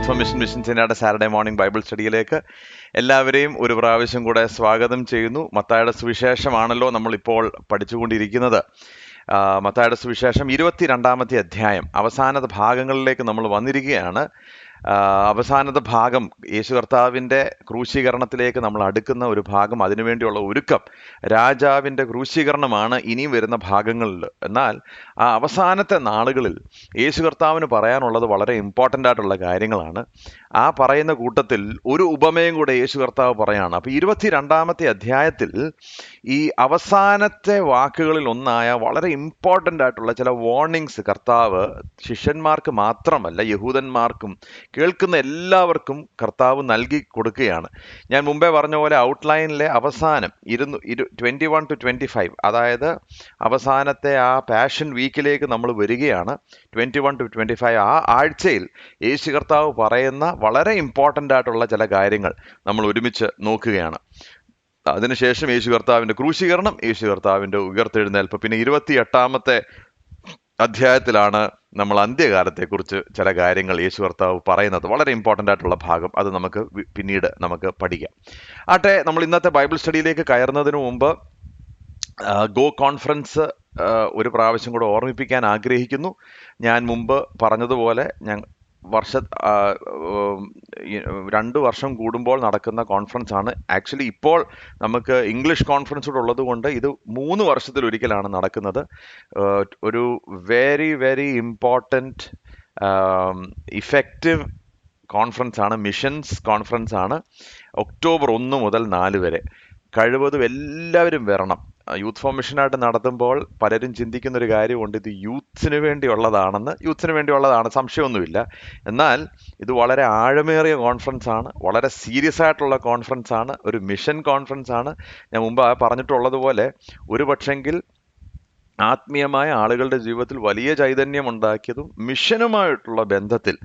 Youth for mission സെന്ററുടെ Saturday morning Bible സ്റ്റഡിയിലേക്ക് എല്ലാവരെയും ഒരു പ്രാവശ്യം കൂടെ സ്വാഗതം ചെയ്യുന്നു. മത്തായിയുടെ സുവിശേഷമാണല്ലോ നമ്മളിപ്പോൾ പഠിച്ചുകൊണ്ടിരിക്കുന്നത്. മത്തായിയുടെ സുവിശേഷം 22-ാമത്തെ അധ്യായം അവസാനത്തെ ഭാഗങ്ങളിലേക്ക് നമ്മൾ വന്നിരിക്കുകയാണ്. അവസാനത്തെ ഭാഗം യേശു കർത്താവിൻ്റെ ക്രൂശീകരണത്തിലേക്ക് നമ്മൾ അടുക്കുന്ന ഒരു ഭാഗം, അതിനുവേണ്ടിയുള്ള ഒരുക്കം, രാജാവിൻ്റെ ക്രൂശീകരണമാണ് ഇനിയും വരുന്ന ഭാഗങ്ങളിൽ. എന്നാൽ ആ അവസാനത്തെ നാളുകളിൽ യേശു കർത്താവിന് പറയാനുള്ളത് വളരെ ഇമ്പോർട്ടൻ്റ് ആയിട്ടുള്ള കാര്യങ്ങളാണ്. ആ പറയുന്ന കൂട്ടത്തിൽ ഒരു ഉപമയും കൂടെ യേശു കർത്താവ് പറയാണ്. അപ്പോൾ 22-ാമത്തെ അധ്യായത്തിൽ ഈ അവസാനത്തെ വാക്കുകളിൽ ഒന്നായ വളരെ ഇമ്പോർട്ടൻ്റ് ആയിട്ടുള്ള ചില വാർണിങ്സ് കർത്താവ് ശിഷ്യന്മാർക്ക് മാത്രമല്ല യഹൂദന്മാർക്കും കേൾക്കുന്ന എല്ലാവർക്കും കർത്താവ് നൽകി കൊടുക്കുകയാണ്. ഞാൻ മുമ്പേ പറഞ്ഞ പോലെ ഔട്ട്ലൈനിലെ അവസാനം 21 to 25, അതായത് അവസാനത്തെ ആ പാഷൻ വീക്കിലേക്ക് നമ്മൾ വരികയാണ്. 21 to 25 ആ ആഴ്ചയിൽ യേശു കർത്താവ് പറയുന്ന വളരെ ഇമ്പോർട്ടൻ്റ് ആയിട്ടുള്ള ചില കാര്യങ്ങൾ നമ്മൾ ഒരുമിച്ച് നോക്കുകയാണ്. അതിനുശേഷം യേശു കർത്താവിൻ്റെ ക്രൂശീകരണം, യേശു കർത്താവിൻ്റെ ഉയർത്തെഴുന്നേൽപ്പ്, പിന്നെ 28-ാമത്തെ അധ്യായത്തിലാണ് നമ്മൾ അന്ത്യകാലത്തെക്കുറിച്ച് ചില കാര്യങ്ങൾ യേശു കർത്താവ് പറയുന്നത്. വളരെ ഇമ്പോർട്ടൻ്റ് ആയിട്ടുള്ള ഭാഗം, അത് നമുക്ക് പിന്നീട് നമുക്ക് പഠിക്കാം. ആട്ടെ, നമ്മൾ ഇന്നത്തെ ബൈബിൾ സ്റ്റഡിയിലേക്ക് കയറുന്നതിന് മുമ്പ് ഗോ കോൺഫറൻസ് ഒരു പ്രാവശ്യം കൂടെ ഓർമ്മിപ്പിക്കാൻ ആഗ്രഹിക്കുന്നു. ഞാൻ മുമ്പ് പറഞ്ഞതുപോലെ വർഷ 2 വർഷം കൂടുമ്പോൾ നടക്കുന്ന കോൺഫറൻസ് ആണ്. ആക്ച്വലി ഇപ്പോൾ നമുക്ക് ഇംഗ്ലീഷ് കോൺഫറൻസ് കൂടെ ഉള്ളത് കൊണ്ട് ഇത് 3 വർഷത്തിലൊരിക്കലാണ് നടക്കുന്നത്. ഒരു very very important effective conference ആണ്, മിഷൻസ് കോൺഫറൻസ് ആണ്. ഒക്ടോബർ 1 മുതൽ 4 വരെ. കഴിവതും എല്ലാവരും വരണം. യൂത്ത് ഫോർ മിഷനായിട്ട് നടത്തുമ്പോൾ പലരും ചിന്തിക്കുന്നൊരു കാര്യമുണ്ട്, ഇത് യൂത്ത്സിന് വേണ്ടിയുള്ളതാണ്, സംശയമൊന്നുമില്ല. എന്നാൽ ഇത് വളരെ ആഴമേറിയ കോൺഫറൻസ് ആണ്, വളരെ സീരിയസ് ആയിട്ടുള്ള കോൺഫറൻസ് ആണ്, ഒരു മിഷൻ കോൺഫറൻസ് ആണ്. ഞാൻ മുമ്പ് പറഞ്ഞിട്ടുള്ളതുപോലെ ഒരു പക്ഷെങ്കിൽ ആത്മീയമായ ആളുകളുടെ ജീവിതത്തിൽ വലിയ ചൈതന്യം ഉണ്ടാക്കിയതും മിഷനുമായിട്ടുള്ള ബന്ധത്തിൽ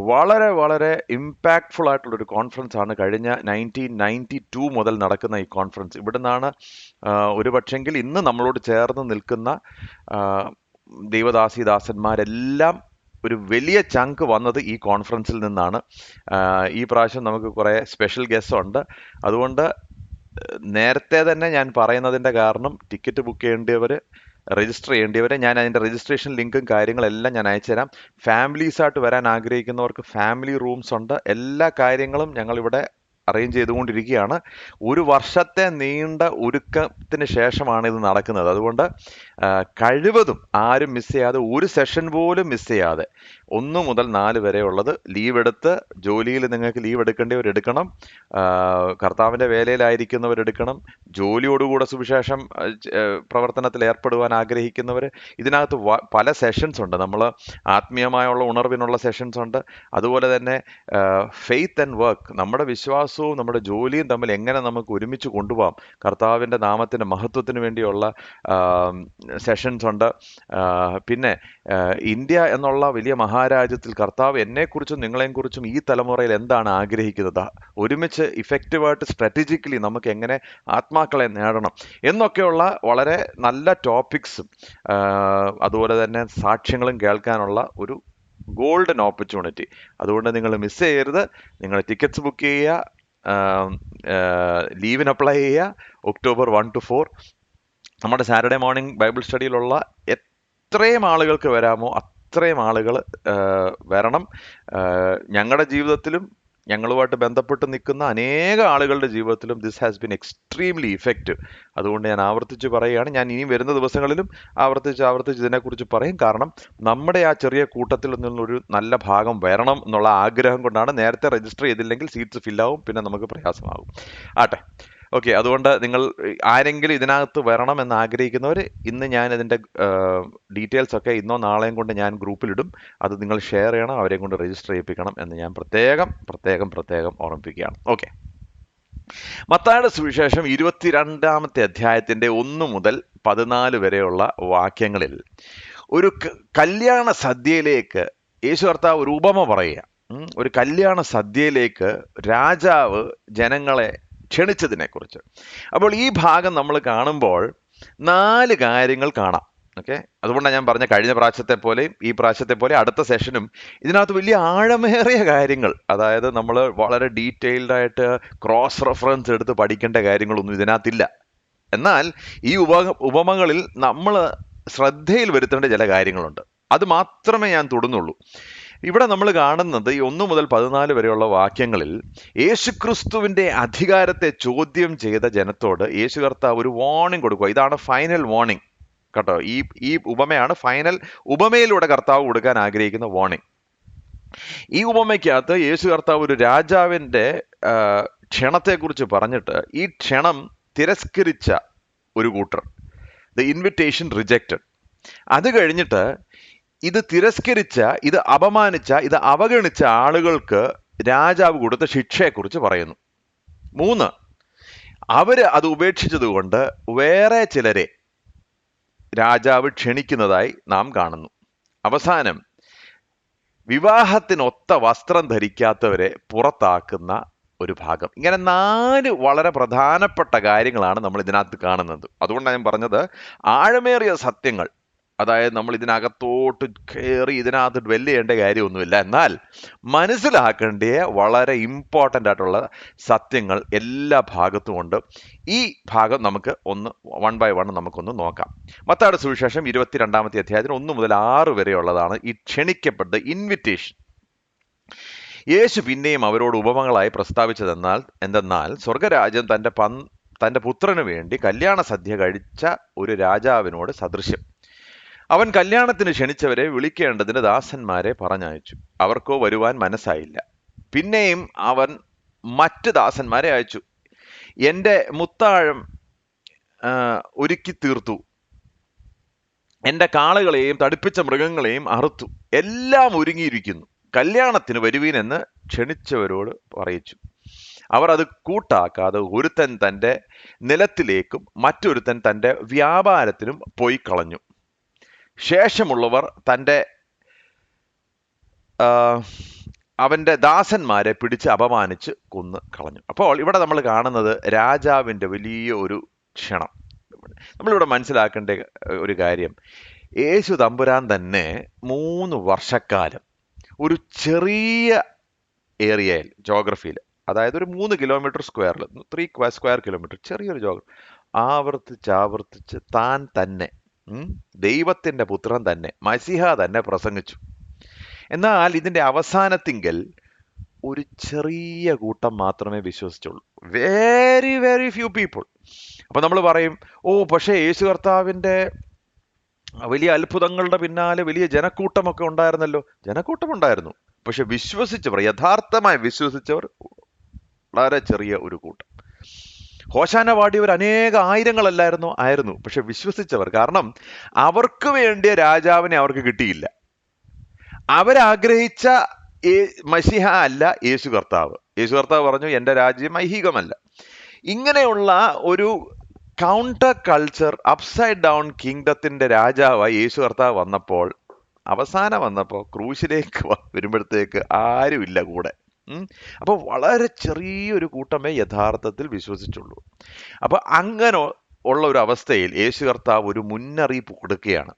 വളരെ വളരെ ഇമ്പാക്റ്റ്ഫുൾ ആയിട്ടുള്ളൊരു കോൺഫറൻസ് ആണ് കഴിഞ്ഞ 1992 മുതൽ നടക്കുന്ന ഈ കോൺഫറൻസ്. ഇവിടെ നിന്നാണ് ഒരു പക്ഷെങ്കിൽ ഇന്ന് നമ്മളോട് ചേർന്ന് നിൽക്കുന്ന ദൈവദാസിദാസന്മാരെല്ലാം ഒരു വലിയ ചങ്ക് വന്നത് ഈ കോൺഫറൻസിൽ നിന്നാണ്. ഈ പ്രാവശ്യം നമുക്ക് കുറേ സ്പെഷ്യൽ ഗസ്റ്റ് ഉണ്ട്. അതുകൊണ്ട് നേരത്തെ തന്നെ ഞാൻ പറയുന്നതിൻ്റെ കാരണം ടിക്കറ്റ് ബുക്ക് ചെയ്യേണ്ടിയവർ, രജിസ്റ്റർ ചെയ്യേണ്ടിയവരെ ഞാൻ അതിൻ്റെ രജിസ്ട്രേഷൻ ലിങ്കും കാര്യങ്ങളെല്ലാം ഞാൻ അയച്ചുതരാം. ഫാമിലീസായിട്ട് വരാൻ ആഗ്രഹിക്കുന്നവർക്ക് ഫാമിലി റൂംസ് ഉണ്ട്. എല്ലാ കാര്യങ്ങളും ഞങ്ങളിവിടെ അറേഞ്ച് ചെയ്തുകൊണ്ടിരിക്കുകയാണ്. 1 വർഷത്തെ നീണ്ട ഒരുക്കത്തിന് ശേഷമാണ് ഇത് നടക്കുന്നത്. അതുകൊണ്ട് കഴിവതും ആരും മിസ് ചെയ്യാതെ, ഒരു സെഷൻ പോലും മിസ് ചെയ്യാതെ 1 മുതൽ 4 വരെ ഉള്ളത് ലീവ് എടുത്ത്, ജോലിയിൽ നിങ്ങൾക്ക് ലീവ് എടുക്കേണ്ടവരെടുക്കണം, കർത്താവിൻ്റെ വേലയിലായിരിക്കുന്നവരെടുക്കണം, ജോലിയോടുകൂടെ സുവിശേഷം പ്രവർത്തനത്തിൽ ഏർപ്പെടുവാൻ ആഗ്രഹിക്കുന്നവർ. ഇതിനകത്ത് പല സെഷൻസ് ഉണ്ട്. നമ്മൾ ആത്മീയമായുള്ള ഉണർവിനുള്ള സെഷൻസ് ഉണ്ട്. അതുപോലെ തന്നെ ഫെയ്ത്ത് ആൻഡ് വർക്ക്, നമ്മുടെ വിശ്വാസവും നമ്മുടെ ജോലിയും തമ്മിൽ എങ്ങനെ നമുക്ക് ഒരുമിച്ച് കൊണ്ടുപോകാം, കർത്താവിൻ്റെ നാമത്തിൻ്റെ മഹത്വത്തിന് വേണ്ടിയുള്ള സെഷൻസ് ഉണ്ട്. പിന്നെ ഇന്ത്യ എന്നുള്ള വലിയ മഹാരാജ്യത്തിൽ കർത്താവ് എന്നെക്കുറിച്ചും നിങ്ങളെക്കുറിച്ചും ഈ തലമുറയിൽ എന്താണ് ആഗ്രഹിക്കുന്നത്, ഒരുമിച്ച് ഇഫക്റ്റീവായിട്ട് സ്ട്രാറ്റജിക്കലി നമുക്ക് എങ്ങനെ ആത്മാക്കളെ നേടണം എന്നൊക്കെയുള്ള വളരെ നല്ല ടോപ്പിക്സും അതുപോലെ തന്നെ സാക്ഷ്യങ്ങളും കേൾക്കാനുള്ള ഒരു ഗോൾഡൻ ഓപ്പർച്യൂണിറ്റി. അതുകൊണ്ട് നിങ്ങൾ മിസ് ചെയ്യരുത്. നിങ്ങൾ ടിക്കറ്റ്സ് ബുക്ക് ചെയ്യുക, ലീവിന് അപ്ലൈ ചെയ്യുക. ഒക്ടോബർ 1 to 4 നമ്മുടെ സാറ്റർഡേ മോർണിംഗ് ബൈബിൾ സ്റ്റഡിയിലുള്ള എത്രയും ആളുകൾക്ക് വരാമോ അത്രയും ആളുകൾ വരണം. ഞങ്ങളുടെ ജീവിതത്തിലും ഞങ്ങളുമായിട്ട് ബന്ധപ്പെട്ട് നിൽക്കുന്ന അനേക ആളുകളുടെ ജീവിതത്തിലും this has been extremely effective. അതുകൊണ്ട് ഞാൻ ആവർത്തിച്ച് പറയുകയാണ്. ഞാൻ ഇനി വരുന്ന ദിവസങ്ങളിലും ആവർത്തിച്ച് ഇതിനെക്കുറിച്ച് പറയും. കാരണം നമ്മുടെ ആ ചെറിയ കൂട്ടത്തിൽ നിന്നൊരു നല്ല ഭാഗം വരണം എന്നുള്ള ആഗ്രഹം കൊണ്ടാണ്. നേരത്തെ രജിസ്റ്റർ ചെയ്തില്ലെങ്കിൽ സീറ്റ്സ് ഫില്ലാവും, പിന്നെ നമുക്ക് പ്രയാസമാകും. ആട്ടെ, ഓക്കെ. അതുകൊണ്ട് നിങ്ങൾ ആരെങ്കിലും ഇതിനകത്ത് വരണം എന്ന് ആഗ്രഹിക്കുന്നവർ, ഇന്ന് ഞാൻ ഇതിൻ്റെ ഡീറ്റെയിൽസ് ഒക്കെ ഇന്നോ നാളെയും കൊണ്ട് ഞാൻ ഗ്രൂപ്പിലിടും. അത് നിങ്ങൾ ഷെയർ ചെയ്യണം, അവരെ കൊണ്ട് രജിസ്റ്റർ ചെയ്യിപ്പിക്കണം എന്ന് ഞാൻ പ്രത്യേകം ഓർമ്മിപ്പിക്കുകയാണ്. ഓക്കെ, മത്തായിയുടെ സുവിശേഷം 22-ാമത്തെ അധ്യായത്തിൻ്റെ 1 മുതൽ 14 വരെയുള്ള വാക്യങ്ങളിൽ ഒരു കല്യാണ സദ്യയിലേക്ക് യേശു കർത്താവ് ഒരു ഉപമ പറയുക. ഒരു കല്യാണ സദ്യയിലേക്ക് രാജാവ് ജനങ്ങളെ ക്ഷണിച്ചതിനെക്കുറിച്ച്. അപ്പോൾ ഈ ഭാഗം നമ്മൾ കാണുമ്പോൾ 4 കാര്യങ്ങൾ കാണാം. ഓക്കെ, അതുകൊണ്ടാണ് ഞാൻ പറഞ്ഞ കഴിഞ്ഞ പ്രാവശ്യത്തെ പോലെയും ഈ പ്രാവശ്യത്തെ പോലെ അടുത്ത സെഷനും ഇതിനകത്ത് വലിയ ആഴമേറിയ കാര്യങ്ങൾ, അതായത് നമ്മൾ വളരെ ഡീറ്റെയിൽഡ് ആയിട്ട് ക്രോസ് റെഫറൻസ് എടുത്ത് പഠിക്കേണ്ട കാര്യങ്ങളൊന്നും ഇതിനകത്തില്ല. എന്നാൽ ഈ ഉപമകളിൽ നമ്മൾ ശ്രദ്ധയിൽ വരുത്തേണ്ട ചില കാര്യങ്ങളുണ്ട്. അത് മാത്രമേ ഞാൻ തൊടുന്നുള്ളൂ. ഇവിടെ നമ്മൾ കാണുന്നത് ഈ 1 മുതൽ 14 വരെയുള്ള വാക്യങ്ങളിൽ യേശുക്രിസ്തുവിന്റെ അധികാരത്തെ ചോദ്യം ചെയ്ത ജനത്തോട് യേശു കർത്താവ് ഒരു വാർണിംഗ് കൊടുക്കുക. ഇതാണ് ഫൈനൽ വാർണിംഗ് കേട്ടോ. ഈ ഉപമയാണ് ഫൈനൽ ഉപമയിലൂടെ കർത്താവ് കൊടുക്കാൻ ആഗ്രഹിക്കുന്ന വാർണിംഗ്. ഈ ഉപമയ്ക്കകത്ത് യേശു കർത്താവ് ഒരു രാജാവിന്റെ ക്ഷണത്തെക്കുറിച്ച് പറഞ്ഞിട്ട് ഈ ക്ഷണം തിരസ്കരിച്ച ഒരു കൂട്ടർ, ദ ഇൻവിറ്റേഷൻ റിജക്റ്റഡ്. അത് കഴിഞ്ഞിട്ട് ഇത് തിരസ്കരിച്ച, ഇത് അപമാനിച്ച, ഇത് അവഗണിച്ച ആളുകൾക്ക് രാജാവ് കൊടുത്ത ശിക്ഷയെക്കുറിച്ച് പറയുന്നു. 3, അവര് അത് ഉപേക്ഷിച്ചത് കൊണ്ട് വേറെ ചിലരെ രാജാവ് ക്ഷണിക്കുന്നതായി നാം കാണുന്നു. അവസാനം വിവാഹത്തിനൊത്ത വസ്ത്രം ധരിക്കാത്തവരെ പുറത്താക്കുന്ന ഒരു ഭാഗം. ഇങ്ങനെ 4 വളരെ പ്രധാനപ്പെട്ട കാര്യങ്ങളാണ് നമ്മൾ ഇതിനകത്ത് കാണുന്നത്. അതുകൊണ്ടാണ് ഞാൻ പറഞ്ഞത് ആഴമേറിയ സത്യങ്ങൾ, അതായത് നമ്മൾ ഇതിനകത്തോട്ട് കയറി ഇതിനകത്ത് ഡ്വെല്ല് ചെയ്യേണ്ട കാര്യമൊന്നുമില്ല. എന്നാൽ മനസ്സിലാക്കേണ്ട വളരെ ഇമ്പോർട്ടൻ്റ് ആയിട്ടുള്ള സത്യങ്ങൾ എല്ലാ ഭാഗത്തും ഉണ്ട്. ഈ ഭാഗം നമുക്ക് വൺ ബൈ വൺ നമുക്കൊന്ന് നോക്കാം. മത്തായിയുടെ സുവിശേഷം 22-ാമത്തെ അധ്യായത്തിന് 1 മുതൽ 6 വരെയുള്ളതാണ് ഈ ക്ഷണിക്കപ്പെട്ട ഇൻവിറ്റേഷൻ. യേശു പിന്നെയും അവരോട് ഉപമകളായി എന്തെന്നാൽ സ്വർഗരാജ്യം തന്റെ പുത്രന് വേണ്ടി കല്യാണ സദ്യ കഴിച്ച ഒരു രാജാവിനോട് സദൃശ്യം. അവൻ കല്യാണത്തിന് ക്ഷണിച്ചവരെ വിളിക്കേണ്ടതിന് ദാസന്മാരെ പറഞ്ഞയച്ചു. അവർക്കോ വരുവാൻ മനസ്സായില്ല. പിന്നെയും അവൻ മറ്റ് ദാസന്മാരെ അയച്ചു. എൻ്റെ മുത്താഴം ഒരുക്കി തീർത്തു, എൻ്റെ കാളകളെയും തടിപ്പിച്ച മൃഗങ്ങളെയും അറുത്തു, എല്ലാം ഒരുങ്ങിയിരിക്കുന്നു, കല്യാണത്തിന് വരുവീൻ എന്ന് ക്ഷണിച്ചവരോട് പറയിച്ചു. അവർ അത് കൂട്ടാക്കാതെ ഒരുത്തൻ തൻ്റെ നിലത്തിലേക്കും മറ്റൊരുത്തൻ തൻ്റെ വ്യാപാരത്തിനും പോയി കളഞ്ഞു. ശേഷമുള്ളവർ അവൻ്റെ ദാസന്മാരെ പിടിച്ച് അപമാനിച്ച് കൊന്ന് കളഞ്ഞു. അപ്പോൾ ഇവിടെ നമ്മൾ കാണുന്നത് രാജാവിൻ്റെ വലിയ ഒരു ക്ഷണം. നമ്മളിവിടെ മനസ്സിലാക്കേണ്ട ഒരു കാര്യം, യേശു തമ്പുരാൻ തന്നെ 3 വർഷക്കാലം ഒരു ചെറിയ ഏരിയയിൽ, ജോഗ്രഫിയിൽ, അതായത് ഒരു 3 കിലോമീറ്റർ സ്ക്വയറിൽ, 3 സ്ക്വയർ കിലോമീറ്റർ, ചെറിയൊരു ജോഗ്രഫി, ആവർത്തിച്ച് താൻ തന്നെ ദൈവത്തിൻ്റെ പുത്രൻ തന്നെ, മസിഹ തന്നെ പ്രസംഗിച്ചു. എന്നാൽ ഇതിൻ്റെ അവസാനത്തിങ്കൽ ഒരു ചെറിയ കൂട്ടം മാത്രമേ വിശ്വസിച്ചുള്ളൂ. Very very few people. അപ്പൊ നമ്മൾ പറയും, പക്ഷേ യേശു കർത്താവിൻ്റെ വലിയ അത്ഭുതങ്ങളുടെ പിന്നാലെ വലിയ ജനക്കൂട്ടമൊക്കെ ഉണ്ടായിരുന്നല്ലോ. ജനക്കൂട്ടം ഉണ്ടായിരുന്നു, പക്ഷെ വിശ്വസിച്ചവർ, യഥാർത്ഥമായി വിശ്വസിച്ചവർ വളരെ ചെറിയ ഒരു കൂട്ടം. ഹോശാന പാടിയവർ ആയിരങ്ങളല്ലായിരുന്നു, പക്ഷെ വിശ്വസിച്ചവർ, കാരണം അവർക്ക് വേണ്ടിയ രാജാവിനെ അവർക്ക് കിട്ടിയില്ല. അവരാഗ്രഹിച്ച മസിഹ അല്ല യേശു കർത്താവ്. യേശു കർത്താവ് പറഞ്ഞു, എൻ്റെ രാജ്യം ഐഹികമല്ല. ഇങ്ങനെയുള്ള ഒരു കൗണ്ടർ കൾച്ചർ, അപ്സൈഡ് ഡൗൺ കിങ്ഡത്തിന്റെ രാജാവായി യേശു കർത്താവ് അവസാനം വന്നപ്പോൾ ക്രൂശിലേക്ക് വരുമ്പോഴത്തേക്ക് ആരുമില്ല കൂടെ. അപ്പോൾ വളരെ ചെറിയൊരു കൂട്ടമേ യഥാർത്ഥത്തിൽ വിശ്വസിച്ചുള്ളൂ. അപ്പൊ അങ്ങനെ ഉള്ള ഒരു അവസ്ഥയിൽ യേശു കർത്താവ് ഒരു മുന്നറിയിപ്പ് കൊടുക്കുകയാണ്.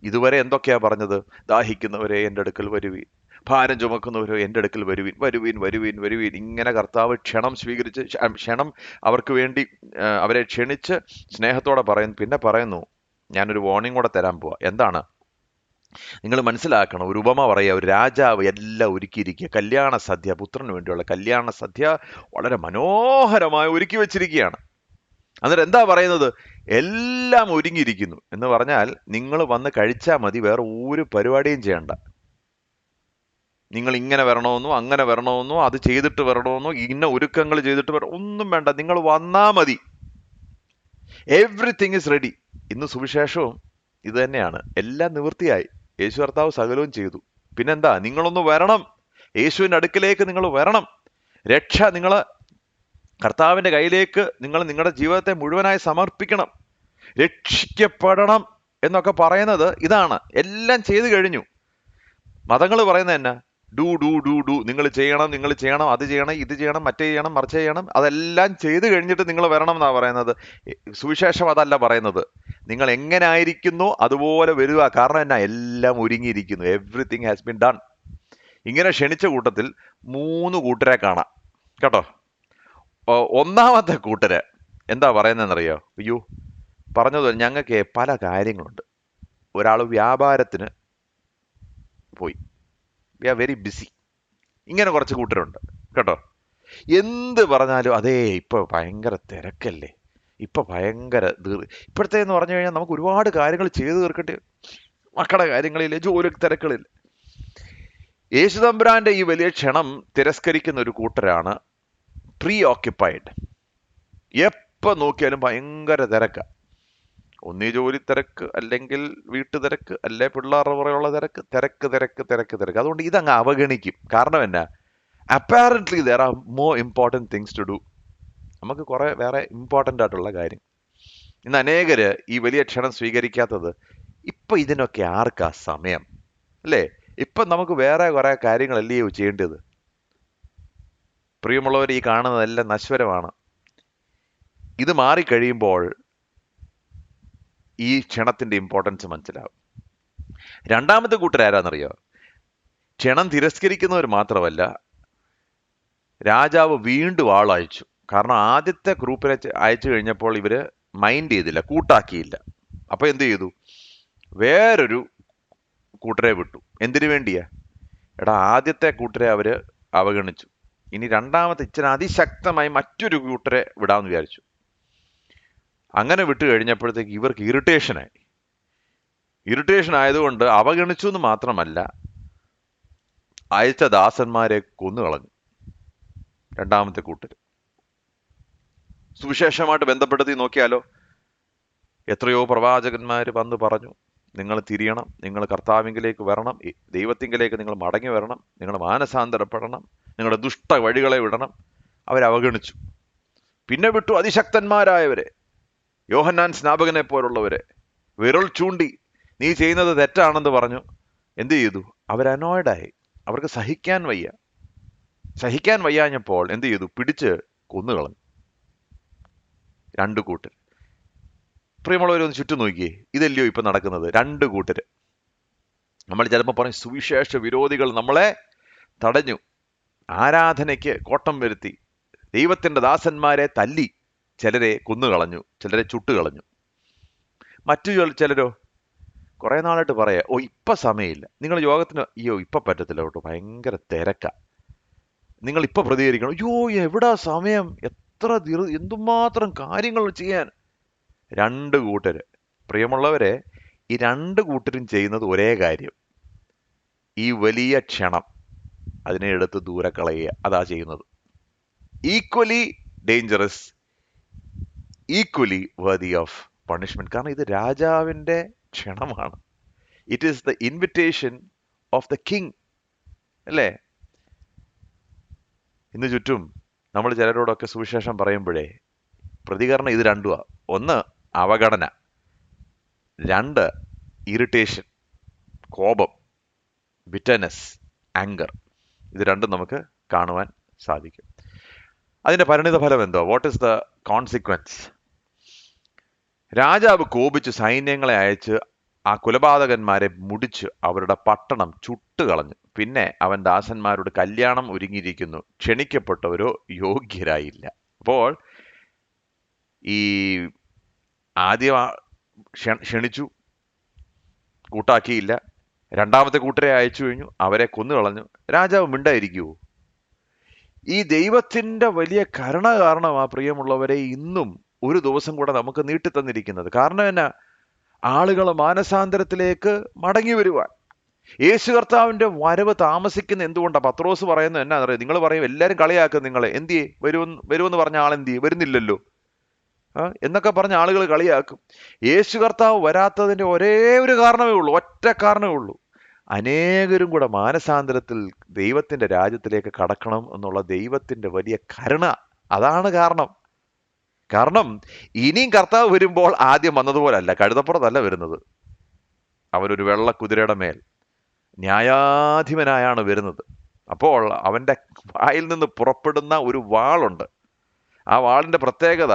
ഇതുവരെ എന്തൊക്കെയാ പറഞ്ഞത്? ദാഹിക്കുന്നവരെ എൻ്റെ അടുക്കൽ വരുവീൻ, ഭാരം ചുമക്കുന്നവരോ എൻ്റെ അടുക്കൽ വരുവീൻ, വരുവീൻ വരുവീൻ വരുവീൻ. ഇങ്ങനെ കർത്താവ് ക്ഷണം അവർക്ക് വേണ്ടി അവരെ ക്ഷണിച്ച് സ്നേഹത്തോടെ പിന്നെ പറയുന്നു, ഞാനൊരു വാർണിംഗ് കൂടെ തരാൻ പോവാ. എന്താണ്? നിങ്ങൾ മനസ്സിലാക്കണം, ഒരു ഉപമ പറയുക, ഒരു രാജാവ് എല്ലാം ഒരുക്കിയിരിക്കുക, കല്യാണ സദ്യ, പുത്രന് വേണ്ടിയുള്ള കല്യാണ സദ്യ വളരെ മനോഹരമായി ഒരുക്കി വെച്ചിരിക്കുകയാണ്. എന്നിട്ട് എന്താ പറയുന്നത്? എല്ലാം ഒരുങ്ങിയിരിക്കുന്നു എന്ന് പറഞ്ഞാൽ നിങ്ങൾ വന്ന് കഴിച്ചാൽ മതി, വേറെ ഒരു പരിപാടിയും ചെയ്യണ്ട. നിങ്ങൾ ഇങ്ങനെ വരണമെന്നോ അങ്ങനെ വരണമെന്നോ അത് ചെയ്തിട്ട് വരണമെന്നോ ഇന്ന ഒരുക്കങ്ങൾ ചെയ്തിട്ട് ഒന്നും വേണ്ട, നിങ്ങൾ വന്നാ മതി. Everything is ready. ഇന്ന് സുവിശേഷവും ഇത് തന്നെയാണ്. എല്ലാം നിവൃത്തിയായി, യേശു കർത്താവ് സകലവും ചെയ്തു. പിന്നെന്താ? നിങ്ങളൊന്ന് വരണം, യേശുവിൻ്റെ അടുക്കിലേക്ക് നിങ്ങൾ വരണം. രക്ഷ നിങ്ങൾ കർത്താവിൻ്റെ കയ്യിലേക്ക് നിങ്ങളുടെ ജീവിതത്തെ മുഴുവനായി സമർപ്പിക്കണം, രക്ഷിക്കപ്പെടണം എന്നൊക്കെ പറയുന്നത് ഇതാണ്. എല്ലാം ചെയ്തു കഴിഞ്ഞു. മതങ്ങൾ പറയുന്നത് എന്നാ? ഡു ഡു ഡു ഡു, നിങ്ങൾ ചെയ്യണം, അത് ചെയ്യണം, ഇത് ചെയ്യണം, മറ്റേ ചെയ്യണം, മറിച്ച് ചെയ്യണം. അതെല്ലാം ചെയ്തു കഴിഞ്ഞിട്ട് നിങ്ങൾ വരണം എന്നാ പറയുന്നത്. സുവിശേഷം അതല്ല പറയുന്നത്. നിങ്ങൾ എങ്ങനെ ആയിരിക്കുന്നോ അതുപോലെ വരിക. കാരണം എന്നാ, എല്ലാം ഒരുങ്ങിയിരിക്കുന്നു. Everything has been done. ഇങ്ങനെ ക്ഷണിച്ച കൂട്ടത്തിൽ 3 കൂട്ടരെ കാണാം കേട്ടോ. ഒന്നാമത്തെ കൂട്ടര് എന്താ പറയുന്നതെന്നറിയോ? അയ്യോ, പറഞ്ഞത് ഞങ്ങൾക്ക് പല കാര്യങ്ങളുണ്ട്. ഒരാൾ വ്യാപാരത്തിന് പോയി, വി ആർ വെരി ബിസി. ഇങ്ങനെ കുറച്ച് കൂട്ടരുണ്ട് കേട്ടോ. എന്ത് പറഞ്ഞാലും അതേ, ഇപ്പൊ ഭയങ്കര തിരക്കല്ലേ, ഇപ്പൊ ഭയങ്കര ഇപ്പോഴത്തെ എന്ന് പറഞ്ഞു കഴിഞ്ഞാൽ നമുക്ക് ഒരുപാട് കാര്യങ്ങൾ ചെയ്തു തീർക്കേണ്ടി, മക്കളുടെ കാര്യങ്ങളില്, ജോലി തിരക്കുകളിൽ. യേശുതമ്പുരാന്റെ ഈ വലിയ ക്ഷണം തിരസ്കരിക്കുന്ന ഒരു കൂട്ടരാണ് പ്രീ ഓക്യുപ്പൈഡ്. എപ്പോ നോക്കിയാലും ഭയങ്കര തിരക്ക. ഒന്നീ ജോലി തിരക്ക്, അല്ലെങ്കിൽ വീട്ടു തിരക്ക്, അല്ലെ പിള്ളേരുടെ പുറയുള്ള തിരക്ക്, തിരക്ക് തിരക്ക് തിരക്ക് തിരക്ക്. അതുകൊണ്ട് ഇതങ്ങ് അവഗണിക്കും. കാരണം എന്നാ, apparently there are more important things to do. നമുക്ക് കുറെ വേറെ ഇമ്പോർട്ടൻ്റ് ആയിട്ടുള്ള കാര്യം. ഇന്ന് അനേകര് ഈ വലിയ ക്ഷണം സ്വീകരിക്കാത്തത്, ഇപ്പൊ ഇതിനൊക്കെ ആർക്കാ സമയം, അല്ലേ? ഇപ്പൊ നമുക്ക് വേറെ കുറെ കാര്യങ്ങളല്ലേ ചെയ്യേണ്ടത്. പ്രിയമുള്ളവർ, ഈ കാണുന്നതെല്ലാം നശ്വരമാണ്. ഇത് മാറിക്കഴിയുമ്പോൾ ഈ ക്ഷണത്തിന്റെ ഇമ്പോർട്ടൻസ് മനസ്സിലാവും. രണ്ടാമത്തെ കൂട്ടരാരാന്നറിയോ? ക്ഷണം തിരസ്കരിക്കുന്നവർ മാത്രമല്ല, രാജാവ് വീണ്ടും ആളയച്ചു. കാരണം ആദ്യത്തെ ഗ്രൂപ്പിനെ അയച്ചു കഴിഞ്ഞപ്പോൾ ഇവര് മൈൻഡ് ചെയ്തില്ല, കൂട്ടാക്കിയില്ല. അപ്പൊ എന്ത് ചെയ്തു? വേറൊരു കൂട്ടരെ വിട്ടു. എന്തിനു വേണ്ടിയാ? എടാ, ആദ്യത്തെ കൂട്ടരെ അവര് അവഗണിച്ചു. ഇനി രണ്ടാമത്തെ ഇച്ചിരി അതിശക്തമായി മറ്റൊരു കൂട്ടരെ വിടാമെന്ന് വിചാരിച്ചു. അങ്ങനെ വിട്ടു കഴിഞ്ഞപ്പോഴത്തേക്ക് ഇവർക്ക് ഇറിറ്റേഷനായി. ഇറിറ്റേഷൻ ആയതുകൊണ്ട് അവഗണിച്ചു എന്ന് മാത്രമല്ല, അയച്ച ദാസന്മാരെ കൊന്നുകളഞ്ഞു രണ്ടാമത്തെ കൂട്ടര്. സുവിശേഷമായിട്ട് ബന്ധപ്പെടുത്തി നോക്കിയാലോ, എത്രയോ പ്രവാചകന്മാർ വന്ന് പറഞ്ഞു, നിങ്ങൾ തിരിയണം, നിങ്ങൾ കർത്താവിങ്കിലേക്ക് വരണം, ദൈവത്തിങ്കിലേക്ക് നിങ്ങൾ മടങ്ങി വരണം, നിങ്ങൾ മാനസാന്തരപ്പെടണം, നിങ്ങളുടെ ദുഷ്ട വഴികളെ വിടണം. അവരവഗണിച്ചു. പിന്നെ വിട്ടു അതിശക്തന്മാരായവരെ, യോഹന്നാൻ സ്നാപകനെ പോലുള്ളവരെ വിരൽ ചൂണ്ടി നീ ചെയ്യുന്നത് തെറ്റാണെന്ന് പറഞ്ഞു. എന്ത് ചെയ്തു? അവരനോയ്ഡായി. അവർക്ക് സഹിക്കാൻ വയ്യ. സഹിക്കാൻ വയ്യാഞ്ഞപ്പോൾ എന്ത് ചെയ്തു? പിടിച്ച് കൊന്നുകളഞ്ഞു രണ്ടു കൂട്ടർ. പ്രിയമുള്ളവരൊന്ന് ചുറ്റും നോക്കിയേ, ഇതല്ലയോ ഇപ്പൊ നടക്കുന്നത്? രണ്ടു കൂട്ടര്. നമ്മൾ ചിലപ്പോൾ പറയും സുവിശേഷ വിരോധികൾ നമ്മളെ തടഞ്ഞു, ആരാധനയ്ക്ക് കോട്ടം വരുത്തി, ദൈവത്തിന്റെ ദാസന്മാരെ തല്ലി, ചിലരെ കൊന്നുകളഞ്ഞു, ചിലരെ ചുട്ടുകളഞ്ഞു. മറ്റു ചിലരോ കുറെ നാളായിട്ട് പറയാ, ഓ ഇപ്പൊ സമയമില്ല, നിങ്ങൾ യോഗത്തിന്, അയ്യോ ഇപ്പൊ പറ്റത്തില്ല കേട്ടോ, ഭയങ്കര തിരക്ക, നിങ്ങൾ ഇപ്പൊ പ്രതികരിക്കണം. അയ്യോ എവിടാ സമയം, എന്തുമാത്രം കാര്യങ്ങൾ ചെയ്യാൻ. രണ്ട് കൂട്ടര്. പ്രിയമുള്ളവരെ, ഈ രണ്ട് കൂട്ടരും ചെയ്യുന്നത് ഒരേ കാര്യം, ഈ വലിയ ക്ഷണം അതിനെ എടുത്ത് ദൂരെ കളയുക. അതാ ചെയ്യുന്നത്. Equally dangerous, equally worthy of punishment. കാരണം ഇത് രാജാവിന്റെ ക്ഷണമാണ്. It is the invitation of the king, അല്ലേ? ഇന്ന് ചുറ്റും നമ്മൾ ചിലരോടൊക്കെ സുവിശേഷം പറയുമ്പോഴേ പ്രതികരണം ഇത് രണ്ടുമാ. ഒന്ന് അവഗണന, രണ്ട് ഇറിറ്റേഷൻ, കോപം, ബിറ്റർനെസ്, ആങ്കർ. ഇത് രണ്ടും നമുക്ക് കാണുവാൻ സാധിക്കും. അതിന്റെ പരിണിത ഫലം എന്തോ? What is the consequence? രാജാവ് കോപിച്ച് സൈന്യങ്ങളെ അയച്ച് ആ കൊലപാതകന്മാരെ മുടിച്ച് അവരുടെ പട്ടണം ചുട്ടുകളഞ്ഞു. പിന്നെ അവൻ ദാസന്മാരോട് കല്യാണം ഒരുങ്ങിയിരിക്കുന്നു, ക്ഷണിക്കപ്പെട്ടവരോ യോഗ്യരായില്ല. അപ്പോൾ ഈ ആദ്യം ക്ഷണിച്ചു, കൂട്ടാക്കിയില്ല. രണ്ടാമത്തെ കൂട്ടരെ അയച്ചു കഴിഞ്ഞു, അവരെ കൊന്നുകളഞ്ഞു. രാജാവ് മിണ്ടായിരിക്കുവോ? ഈ ദൈവത്തിന്റെ വലിയ കരുണ കാരണമാ പ്രിയമുള്ളവരെ ഇന്നും ഒരു ദിവസം കൂടെ നമുക്ക് നീട്ടിത്തന്നിരിക്കുന്നത്. കാരണം എന്നാ? ആളുകൾ മാനസാന്തരത്തിലേക്ക് മടങ്ങി വരുവാൻ. യേശു കർത്താവിന്റെ വരവ് താമസിക്കുന്ന എന്തുകൊണ്ടാ? പത്രോസ് പറയുന്നത് എന്നാ അറിയാം? നിങ്ങൾ പറയും, എല്ലാവരും കളിയാക്കും നിങ്ങളെ, എന്തിയേ വരുമെന്ന് പറഞ്ഞ ആളെന്തിയേ, വരുന്നില്ലല്ലോ എന്നൊക്കെ പറഞ്ഞ ആളുകൾ കളിയാക്കും. യേശു കർത്താവ് വരാത്തതിന്റെ ഒരേ ഒരു കാരണമേ ഉള്ളൂ, ഒറ്റ കാരണമേ ഉള്ളൂ. അനേകരും കൂടെ മാനസാന്തരത്തിൽ ദൈവത്തിന്റെ രാജ്യത്തിലേക്ക് കടക്കണം എന്നുള്ള ദൈവത്തിന്റെ വലിയ കരുണ, അതാണ് കാരണം. കാരണം ഇനിയും കർത്താവ് വരുമ്പോൾ ആദ്യം വന്നതുപോലല്ല, കഴുതപ്പുറത്തല്ല വരുന്നത്. അവനൊരു വെള്ള കുതിരയുടെ മേൽ ന്യായാധിപനായാണ് വരുന്നത്. അപ്പോൾ അവന്റെ വായിൽ നിന്ന് പുറപ്പെടുന്ന ഒരു വാളുണ്ട്. ആ വാളിന്റെ പ്രത്യേകത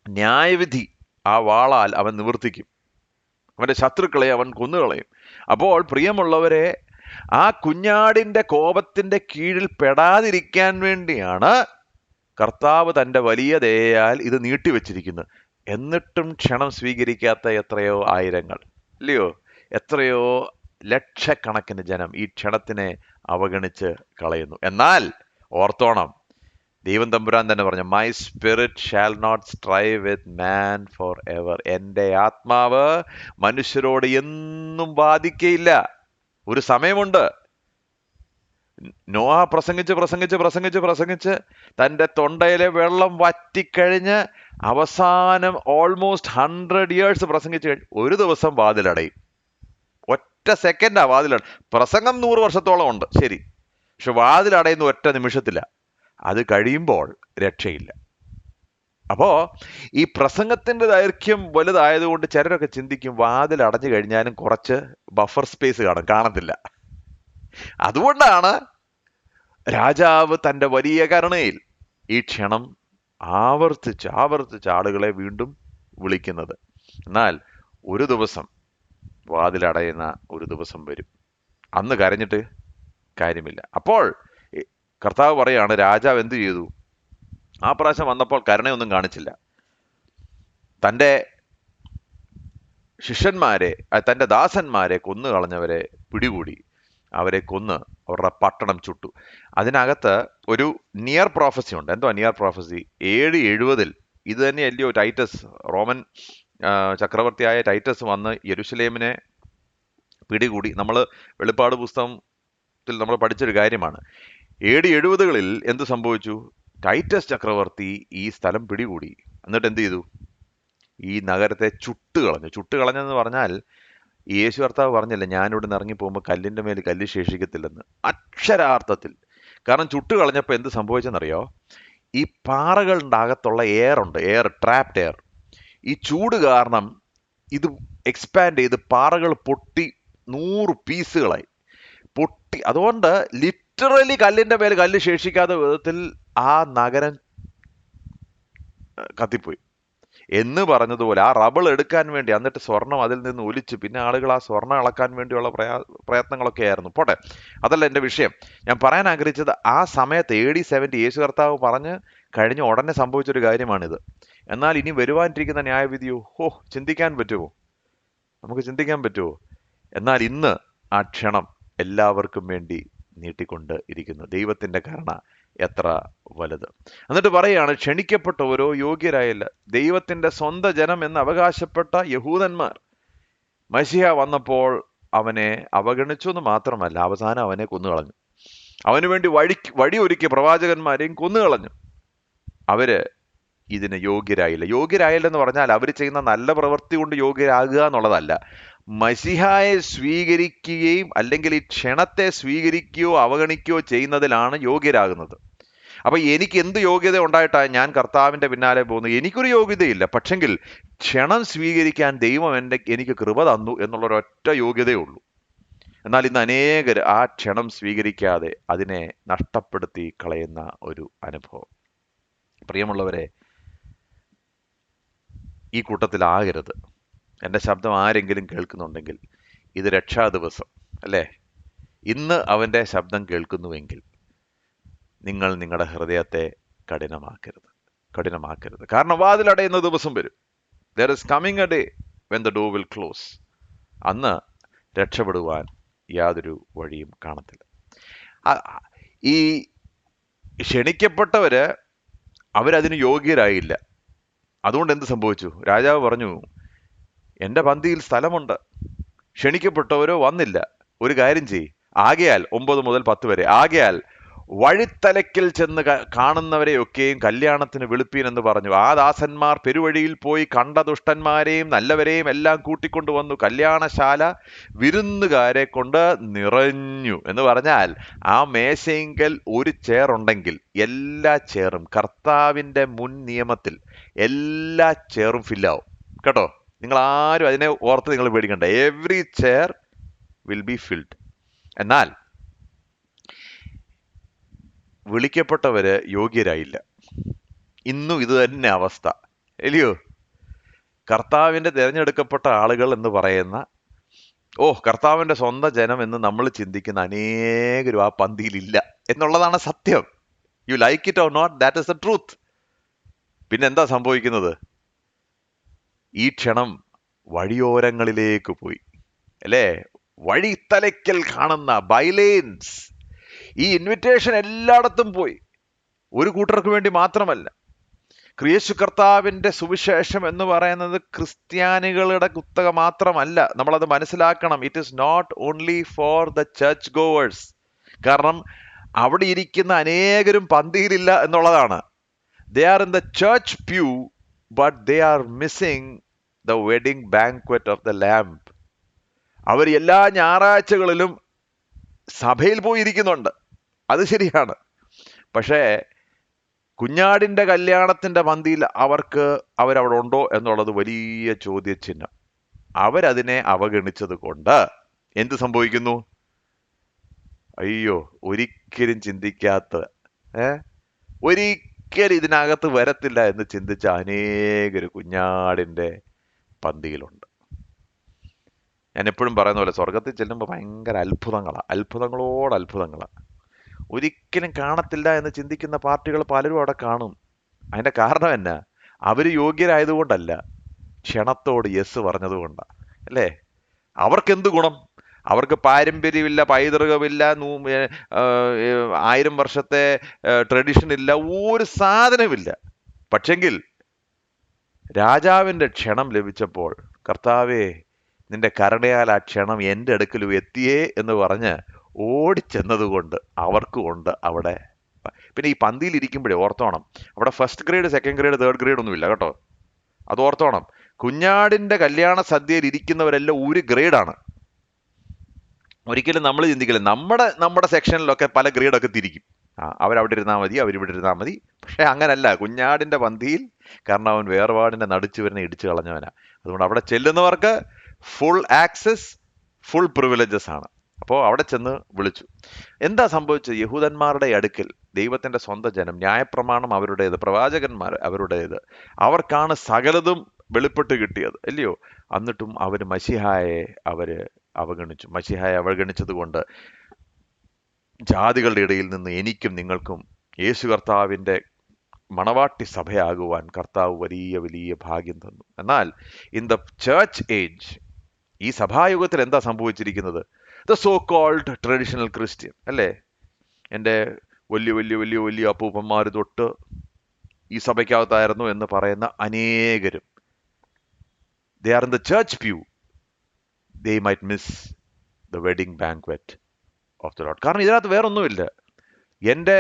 ന്യായവിധി ആ വാളാൽ അവൻ നിവർത്തിക്കും, അവന്റെ ശത്രുക്കളെ അവൻ കൊന്നുകളയും. അപ്പോൾ പ്രിയമുള്ളവരെ, ആ കുഞ്ഞാടിന്റെ കോപത്തിന്റെ കീഴിൽ പെടാതിരിക്കാൻ വേണ്ടിയാണ് കർത്താവ് തന്റെ വലിയ ദയയാൽ ഇത് നീട്ടിവെച്ചിരിക്കുന്നത്. എന്നിട്ടും ക്ഷണം സ്വീകരിക്കാത്ത എത്രയോ ആയിരങ്ങൾ, ഇല്ലയോ? എത്രയോ ലക്ഷക്കണക്കിന് ജനം ഈ ക്ഷണത്തിനെ അവഗണിച്ച് കളയുന്നു. എന്നാൽ ഓർത്തോണം, ദൈവം തമ്പുരാൻ തന്നെ പറഞ്ഞു, my spirit shall not strive with man for ever. എൻ്റെ ആത്മാവ് മനുഷ്യരോട് എന്നും വാദിക്കയില്ല. ഒരു സമയമുണ്ട്. നോഹ പ്രസംഗിച്ച് തൻ്റെ തൊണ്ടയിലെ വെള്ളം വറ്റിക്കഴിഞ്ഞ് അവസാനം ഓൾമോസ്റ്റ് 100 years പ്രസംഗിച്ചു കഴിഞ്ഞ് ഒരു ദിവസം വാതിലടയും. ഒറ്റ സെക്കൻഡാ വാതിലട. പ്രസംഗം 100 വർഷത്തോളം ഉണ്ട്, ശരി, പക്ഷെ വാതിലടയുന്ന ഒറ്റ നിമിഷത്തില്ല. അത് കഴിയുമ്പോൾ രക്ഷയില്ല. അപ്പോ ഈ പ്രസംഗത്തിന്റെ ദൈർഘ്യം വലുതായതുകൊണ്ട് ചിലരൊക്കെ ചിന്തിക്കും, വാതിൽ അടഞ്ഞു കഴിഞ്ഞാലും കുറച്ച് ബഫർ സ്പേസ് കാണത്തില്ല. അതുകൊണ്ടാണ് രാജാവ് തന്റെ വലിയ കരുണയിൽ ഈ ക്ഷണം ആവർത്തിച്ച് ആളുകളെ വീണ്ടും വിളിക്കുന്നത്. എന്നാൽ ഒരു ദിവസം വാതിലടയുന്ന ഒരു ദിവസം വരും, അന്ന് കരഞ്ഞിട്ട് കാര്യമില്ല. അപ്പോൾ കർത്താവ് പറയാണ്, രാജാവ് എന്തു ചെയ്തു? ആ പ്രാവശ്യം വന്നപ്പോൾ കരുണയൊന്നും കാണിച്ചില്ല. തൻ്റെ ശിഷ്യന്മാരെ, തൻ്റെ ദാസന്മാരെ കൊന്നു കളഞ്ഞവരെ പിടികൂടി, അവരെ കൊന്ന് അവരുടെ പട്ടണം ചുട്ടു. അതിനകത്ത് ഒരു നിയർ പ്രോഫസി ഉണ്ട്. എന്തുവാ നിയർ പ്രോഫസി? 770 ഇത് തന്നെയല്ലയോ ടൈറ്റസ്, റോമൻ ചക്രവർത്തിയായ ടൈറ്റസ് വന്ന് യെരുശലേമിനെ പിടികൂടി. നമ്മൾ വെളിപ്പാട് പുസ്തകത്തിൽ നമ്മൾ പഠിച്ചൊരു കാര്യമാണ്. 770 എന്ത് സംഭവിച്ചു? ടൈറ്റസ് ചക്രവർത്തി ഈ സ്ഥലം പിടികൂടി. എന്നിട്ട് എന്ത് ചെയ്തു? ഈ നഗരത്തെ ചുട്ടുകളഞ്ഞെന്ന് പറഞ്ഞാൽ യേശു കർത്താവ് പറഞ്ഞില്ല, ഞാനിവിടെ നിന്ന് ഇറങ്ങി പോകുമ്പോൾ കല്ലിൻ്റെ മേൽ കല്ല് ശേഷിക്കത്തില്ലെന്ന്, അക്ഷരാർത്ഥത്തിൽ. കാരണം ചുട്ടുകളഞ്ഞപ്പോൾ എന്ത് സംഭവിച്ചെന്നറിയോ? ഈ പാറകളുടെ അകത്തുള്ള എയർ ട്രാപ്ഡ് എയർ, ഈ ചൂട് കാരണം ഇത് എക്സ്പാൻഡ് ചെയ്ത് പാറകൾ പൊട്ടി 100 പീസുകളായി പൊട്ടി. അതുകൊണ്ട് ലിറ്ററലി കല്ലിൻ്റെ മേൽ കല്ല് ശേഷിക്കാത്ത വിധത്തിൽ ആ നഗരം കത്തിപ്പോയി എന്ന് പറഞ്ഞതുപോലെ. ആ റബിൾ എടുക്കാൻ വേണ്ടി, എന്നിട്ട് സ്വർണം അതിൽ നിന്ന് ഒലിച്ച്, പിന്നെ ആളുകൾ ആ സ്വർണം ഇളക്കാൻ വേണ്ടിയുള്ള പ്രയത്നങ്ങളൊക്കെ ആയിരുന്നു. പോട്ടെ, അതല്ല എൻ്റെ വിഷയം. ഞാൻ പറയാൻ ആഗ്രഹിച്ചത്, ആ സമയത്ത് AD 70 യേശു കർത്താവ് പറഞ്ഞ് കഴിഞ്ഞ ഉടനെ സംഭവിച്ചൊരു കാര്യമാണിത്. എന്നാൽ ഇനി വരുവാനിരിക്കുന്ന ന്യായവിധിയോ, ചിന്തിക്കാൻ പറ്റുമോ? നമുക്ക് ചിന്തിക്കാൻ പറ്റുമോ? എന്നാൽ ഇന്ന് ആ ക്ഷണം എല്ലാവർക്കും വേണ്ടി നീട്ടിക്കൊണ്ട് ഇരിക്കുന്നു. ദൈവത്തിൻ്റെ കരുണ എത്ര വലുത്! എന്നിട്ട് പറയാണ്, ക്ഷണിക്കപ്പെട്ടവരോ യോഗ്യരായില്ല. ദൈവത്തിന്റെ സ്വന്തം ജനം എന്ന് അവകാശപ്പെട്ട യഹൂദന്മാർ മശിഹ വന്നപ്പോൾ അവനെ അവഗണിച്ചു എന്ന് മാത്രമല്ല, അവസാനം അവനെ കൊന്നുകളഞ്ഞു. അവന് വേണ്ടി വഴി ഒരുക്കിയ പ്രവാചകന്മാരെയും കൊന്നുകളഞ്ഞു. അവര് ഇതിന് യോഗ്യരായില്ലെന്ന് പറഞ്ഞാൽ അവർ ചെയ്യുന്ന നല്ല പ്രവൃത്തി കൊണ്ട് യോഗ്യരാകുക എന്നുള്ളതല്ല. മശിഹായെ സ്വീകരിക്കുകയും അല്ലെങ്കിൽ ഈ ക്ഷണത്തെ സ്വീകരിക്കുകയോ അവഗണിക്കുകയോ ചെയ്യുന്നതിലാണ് യോഗ്യരാകുന്നത്. അപ്പൊ എനിക്ക് എന്ത് യോഗ്യത ഉണ്ടായിട്ടാണ് ഞാൻ കർത്താവിന്റെ പിന്നാലെ പോകുന്നത്? എനിക്കൊരു യോഗ്യതയില്ല. പക്ഷെങ്കിൽ ക്ഷണം സ്വീകരിക്കാൻ ദൈവം എനിക്ക് കൃപ തന്നു എന്നുള്ളൊരൊറ്റ യോഗ്യതയേ ഉള്ളൂ. എന്നാൽ ഇന്ന് അനേകർ ആ ക്ഷണം സ്വീകരിക്കാതെ അതിനെ നഷ്ടപ്പെടുത്തി കളയുന്ന ഒരു അനുഭവം. പ്രിയമുള്ളവരെ, ഈ കൂട്ടത്തിലാകരുത്. എൻ്റെ ശബ്ദം ആരെങ്കിലും കേൾക്കുന്നുണ്ടെങ്കിൽ ഇത് രക്ഷാ ദിവസം അല്ലേ? ഇന്ന് അവൻ്റെ ശബ്ദം കേൾക്കുന്നുവെങ്കിൽ നിങ്ങൾ നിങ്ങളുടെ ഹൃദയത്തെ കഠിനമാക്കരുത്. കാരണം വാതിലടയുന്ന ദിവസം വരും. There is coming a day when the door will close. അന്ന് രക്ഷപ്പെടുവാൻ യാതൊരു വഴിയും കാണത്തില്ല. ഈ ക്ഷണിക്കപ്പെട്ടവര് അവരതിന് യോഗ്യരായില്ല. അതുകൊണ്ട് എന്ത് സംഭവിച്ചു? രാജാവ് പറഞ്ഞു, എൻ്റെ പന്തിയിൽ സ്ഥലമുണ്ട്, ക്ഷണിക്കപ്പെട്ടവരോ വന്നില്ല. ഒരു കാര്യം ചെയ്യ്, ആകയാൽ 9 മുതൽ 10 വരെ, ആകയാൽ വഴിത്തലയ്ക്കൽ ചെന്ന് കാണുന്നവരെയൊക്കെയും കല്യാണത്തിന് വിളിപ്പീൻ എന്ന് പറഞ്ഞു. ആ ദാസന്മാർ പെരുവഴിയിൽ പോയി കണ്ട ദുഷ്ടന്മാരെയും നല്ലവരെയും എല്ലാം കൂട്ടിക്കൊണ്ടുവന്നു. കല്യാണശാല വിരുന്നുകാരെ കൊണ്ട് നിറഞ്ഞു എന്ന് പറഞ്ഞാൽ, ആ മേശയെങ്കിൽ ഒരു ചെയറുണ്ടെങ്കിൽ എല്ലാ ചെയറും കർത്താവിൻ്റെ മുൻ നിയമത്തിൽ എല്ലാ ചെയറും ഫില്ലാവും കേട്ടോ. നിങ്ങൾ ആരും അതിനെ ഓർത്ത് നിങ്ങൾ പേടിക്കണ്ട. Every chair will be filled. എന്നാൽ വിളിക്കപ്പെട്ടവര് യോഗ്യരായില്ല. ഇന്നും ഇത് തന്നെ അവസ്ഥ, അല്ലയോ? കർത്താവിന്റെ തിരഞ്ഞെടുക്കപ്പെട്ട ആളുകൾ എന്ന് പറയുന്ന, കർത്താവിന്റെ സ്വന്തം ജനം എന്ന് നമ്മൾ ചിന്തിക്കുന്ന അനേകരും ആ പന്തിയിലില്ല എന്നുള്ളതാണ് സത്യം. You like it or not, that is the truth. പിന്നെ എന്താ സംഭവിക്കുന്നത്? ഈ ക്ഷണം വഴിയോരങ്ങളിലേക്ക് പോയി, അല്ലേ? വഴിത്തലയ്ക്കൽ കാണുന്ന ബൈലേൻസ്, ഈ ഇൻവിറ്റേഷൻ എല്ലായിടത്തും പോയി. ഒരു കൂട്ടർക്ക് വേണ്ടി മാത്രമല്ല. യേശു കർത്താവിന്റെ സുവിശേഷം എന്ന് പറയുന്നത് ക്രിസ്ത്യാനികളുടെ കുത്തക മാത്രമല്ല. നമ്മളത് മനസ്സിലാക്കണം. It is not only for the church goers. കാരണം അവിടെ ഇരിക്കുന്ന അനേകരും പന്തിയിലില്ല എന്നുള്ളതാണ്. They are in the church pew, but they are missing the wedding banquet of the lamb. അവർ എല്ലാ ഞായറാഴ്ചകളിലും സഭയിൽ പോയിരിക്കുന്നുണ്ട്, അത് ശരിയാണ്. പക്ഷേ കുഞ്ഞാടിന്റെ കല്യാണത്തിന്റെ പന്തിയിൽ അവരവിടെ ഉണ്ടോ എന്നുള്ളത് വലിയ ചോദ്യചിഹ്നം. അവരതിനെ അവഗണിച്ചത് കൊണ്ട് എന്ത് സംഭവിക്കുന്നു? അയ്യോ, ഒരിക്കലും ചിന്തിക്കാത്ത, ഒരിക്കലും ഇതിനകത്ത് വരത്തില്ല എന്ന് ചിന്തിച്ച അനേകര് കുഞ്ഞാടിന്റെ പന്തിയിലുണ്ട്. ഞാൻ എപ്പോഴും പറയുന്ന പോലെ സ്വർഗത്തിൽ ചെല്ലുമ്പോൾ ഭയങ്കര അത്ഭുതങ്ങളോട് അത്ഭുതങ്ങളാണ്. ഒരിക്കലും കാണത്തില്ല എന്ന് ചിന്തിക്കുന്ന പാർട്ടികൾ പലരും അവിടെ കാണും. അതിന്റെ കാരണം എന്നാ? അവര് യോഗ്യരായതുകൊണ്ടല്ല, ക്ഷണത്തോട് യെസ് പറഞ്ഞതുകൊണ്ടാണ്, അല്ലേ? അവർക്കെന്ത് ഗുണം? അവർക്ക് പാരമ്പര്യമില്ല, പൈതൃകമില്ല, 1000 വർഷത്തെ ട്രഡീഷൻ ഇല്ല, ഒരു സാധനമില്ല. പക്ഷെങ്കിൽ രാജാവിന്റെ ക്ഷണം ലഭിച്ചപ്പോൾ, കർത്താവേ നിന്റെ കരുണയാൽ ആ ക്ഷണം എൻ്റെ അടുക്കലും എത്തിയേ എന്ന് പറഞ്ഞ് ഓടിച്ചെന്നതുകൊണ്ട് അവർക്കും ഉണ്ട് അവിടെ. പിന്നെ ഈ പന്തിയിൽ ഇരിക്കുമ്പോഴേ ഓർത്തോണം, അവിടെ first grade, second grade, third grade ഒന്നുമില്ല കേട്ടോ. അത് ഓർത്തോണം. കുഞ്ഞാടിന്റെ കല്യാണ സദ്യയിൽ ഇരിക്കുന്നവരെല്ലാം ഒരു ഗ്രേഡാണ്. ഒരിക്കലും നമ്മൾ ചിന്തിക്കില്ല, നമ്മുടെ സെക്ഷനിലൊക്കെ പല ഗ്രേഡൊക്കെ തിരിക്കും. അവരവിടെ ഇരുന്നാൽ മതി, അവരിവിടെ ഇരുന്നാൽ മതി. പക്ഷെ അങ്ങനല്ല കുഞ്ഞാടിന്റെ പന്തിയിൽ. കാരണം അവൻ വേർപാടിന്റെ നടുച്ചുവരനെ ഇടിച്ചു കളഞ്ഞവനാ. അതുകൊണ്ട് അവിടെ ചെല്ലുന്നവർക്ക് ഫുൾ ആക്സസ്, ഫുൾ പ്രിവിലേജസ് ആണ്. അപ്പോൾ അവിടെ ചെന്ന് വിളിച്ചു. എന്താ സംഭവിച്ചത്? യഹൂദന്മാരുടെ അടുക്കൽ ദൈവത്തിന്റെ സ്വന്തം ജനം, ന്യായപ്രമാണം അവരുടേത്, പ്രവാചകന്മാർ അവരുടേത്, അവർക്കാണ് സകലതും വെളിപ്പെട്ട് കിട്ടിയത്, അല്ലയോ? എന്നിട്ടും അവര് മശിഹായെ അവഗണിച്ചു. മശിഹായെ അവഗണിച്ചത് കൊണ്ട് ജാതികളുടെ ഇടയിൽ നിന്ന് എനിക്കും നിങ്ങൾക്കും യേശു കർത്താവിന്റെ മണവാട്ടി സഭയാകുവാൻ കർത്താവ് വലിയ വലിയ ഭാഗ്യം തന്നു. എന്നാൽ ഇൻ ദ ചർച്ച് ഏജ്, ഈ സഭായുഗത്തിൽ എന്താ സംഭവിച്ചിരിക്കുന്നത്? The so called traditional Christian, അല്ലേ? എൻ്റെ വലിയ വലിയ വലിയ വലിയ അപ്പൂപ്പന്മാർ തൊട്ട് ഈ സഭയ്ക്കകത്തായിരുന്നു എന്ന് പറയുന്ന അനേകരും, they are in the church pew, they might miss the wedding banquet of the Lord. കാരണം ഇതിനകത്ത് വേറൊന്നുമില്ല. എൻ്റെ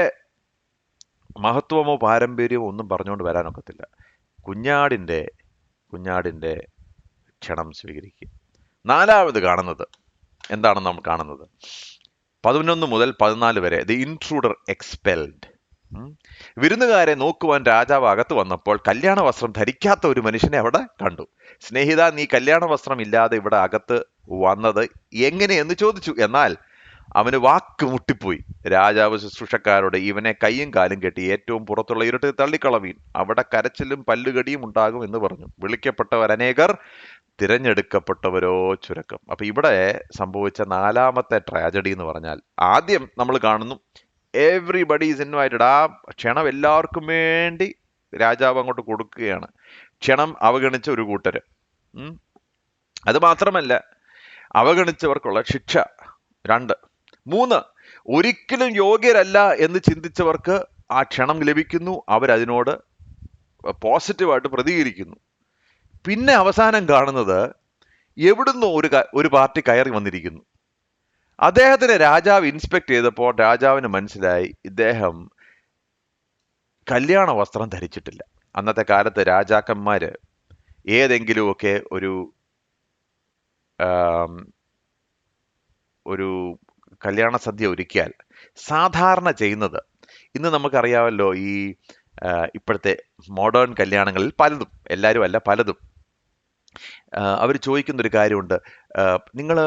മഹത്വമോ പാരമ്പര്യമോ ഒന്നും പറഞ്ഞുകൊണ്ട് വരാനൊക്കത്തില്ല. കുഞ്ഞാടിൻ്റെ ക്ഷണം സ്വീകരിക്കുക. നാലാമത് കാണുന്നത് എന്താണ്? നമ്മൾ കാണുന്നത് 11 മുതൽ 14 വരെ, ദി ഇൻട്രൂഡർ എക്സ്പെൽഡ്. വിരുന്നുകാരെ നോക്കുവാൻ രാജാവ് അകത്ത് വന്നപ്പോൾ കല്യാണ വസ്ത്രം ധരിക്കാത്ത ഒരു മനുഷ്യനെ അവിടെ കണ്ടു. സ്നേഹിത, നീ കല്യാണ വസ്ത്രം ഇല്ലാതെ ഇവിടെ അകത്ത് വന്നത് എങ്ങനെയെന്ന് ചോദിച്ചു. എന്നാൽ അവന് വാക്ക് മുട്ടിപ്പോയി. രാജാവ് ശുശ്രൂഷക്കാരോട്, ഇവനെ കയ്യും കാലും കെട്ടി ഏറ്റവും പുറത്തുള്ള ഇരുട്ട് തള്ളിക്കളവീൻ, അവിടെ കരച്ചിലും പല്ലുകടിയും ഉണ്ടാകും എന്ന് പറഞ്ഞു. വിളിക്കപ്പെട്ടവർ അനേകർ, തിരഞ്ഞെടുക്കപ്പെട്ടവരോ ചുരുക്കം. അപ്പൊ ഇവിടെ സംഭവിച്ച നാലാമത്തെ ട്രാജഡി എന്ന് പറഞ്ഞാൽ, ആദ്യം നമ്മൾ കാണുന്നു എവ്രിബഡി ഈസ് ഇൻവൈറ്റഡ്. ആ ക്ഷണം എല്ലാവർക്കും വേണ്ടി രാജാവ് അങ്ങോട്ട് കൊടുക്കുകയാണ്. ക്ഷണം അവഗണിച്ച ഒരു കൂട്ടര്. അത് മാത്രമല്ല, അവഗണിച്ചവർക്കുള്ള ശിക്ഷ 2. 3, ഒരിക്കലും യോഗ്യരല്ല എന്ന് ചിന്തിച്ചവർക്ക് ആ ക്ഷണം ലഭിക്കുന്നു. അവരതിനോട് പോസിറ്റീവായിട്ട് പ്രതികരിക്കുന്നു. പിന്നെ അവസാനം കാണുന്നത്, എവിടുന്നോ ഒരു പാർട്ടി കയറി വന്നിരിക്കുന്നു. അദ്ദേഹത്തിനെ രാജാവ് ഇൻസ്പെക്ട് ചെയ്തപ്പോൾ രാജാവിന് മനസ്സിലായി ഇദ്ദേഹം കല്യാണ വസ്ത്രം ധരിച്ചിട്ടില്ല. അന്നത്തെ കാലത്ത് രാജാക്കന്മാര് ഏതെങ്കിലുമൊക്കെ ഒരു കല്യാണ സദ്യ ഒരുക്കിയാൽ സാധാരണ ചെയ്യുന്നത്, ഇന്ന് നമുക്കറിയാമല്ലോ, ഈ ഇപ്പോഴത്തെ മോഡേൺ കല്യാണങ്ങളിൽ പലതും, എല്ലാവരും അല്ല പലതും, അവർ ചോദിക്കുന്നൊരു കാര്യമുണ്ട്. നിങ്ങൾ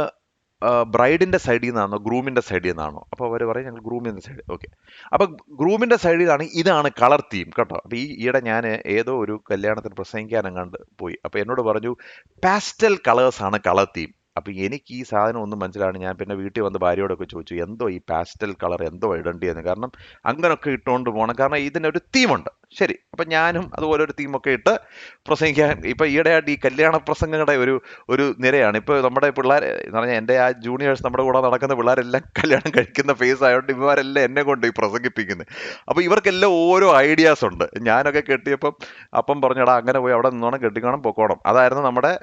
ബ്രൈഡിന്റെ സൈഡിൽ നിന്നാണോ ഗ്രൂമിന്റെ സൈഡിൽ നിന്നാണോ? അപ്പോൾ അവർ പറയും ഞങ്ങൾ ഗ്രൂമിന്റെ സൈഡ്. ഓക്കെ. അപ്പൊ ഗ്രൂമിന്റെ സൈഡിൽ നിന്നാണ്, ഇതാണ് കളർ തീം കേട്ടോ. അപ്പൊ ഈയിടെ ഞാൻ ഏതോ ഒരു കല്യാണത്തിന് പ്രസംഗിക്കാൻ അങ്ങാണ്ട് പോയി. അപ്പൊ എന്നോട് പറഞ്ഞു പാസ്റ്റൽ കളേഴ്സ് ആണ് കളർ തീം. അപ്പൊ എനിക്ക് ഈ സാധനം ഒന്നും മനസ്സിലാണ്. ഞാൻ പിന്നെ വീട്ടിൽ വന്ന് ഭാര്യയോടൊക്കെ ചോദിച്ചു എന്തോ ഈ പാസ്റ്റൽ കളർ എന്തോ ഇടേണ്ടിയെന്ന്. കാരണം അങ്ങനൊക്കെ ഇട്ടുകൊണ്ട് പോകണം, കാരണം ഇതിനൊരു തീമുണ്ട്. ശരി, അപ്പൊ ഞാനും അതുപോലെ ഒരു തീമൊക്കെ ഇട്ട് പ്രസംഗിക്കാൻ. ഇപ്പൊ ഈയിടെയായിട്ട് ഈ കല്യാണ പ്രസംഗങ്ങളുടെ ഒരു ഒരു നിരയാണ്. ഇപ്പൊ നമ്മുടെ പിള്ളേർ എന്ന് പറഞ്ഞാൽ എൻ്റെ ആ ജൂനിയേഴ്സ്, നമ്മുടെ കൂടെ നടക്കുന്ന പിള്ളേരെല്ലാം കല്യാണം കഴിക്കുന്ന ഫേസ് ആയതുകൊണ്ട് ഇവരെല്ലാം എന്നെ കൊണ്ട് ഈ പ്രസംഗിപ്പിക്കുന്നത്. അപ്പൊ ഇവർക്കെല്ലാം ഓരോ ഐഡിയാസ് ഉണ്ട്. ഞാനൊക്കെ കെട്ടിയപ്പം അപ്പം പറഞ്ഞടാ അങ്ങനെ പോയി അവിടെ നിന്നോണം, കെട്ടിക്കണം, പൊക്കോണം. അതായിരുന്നു നമ്മുടെ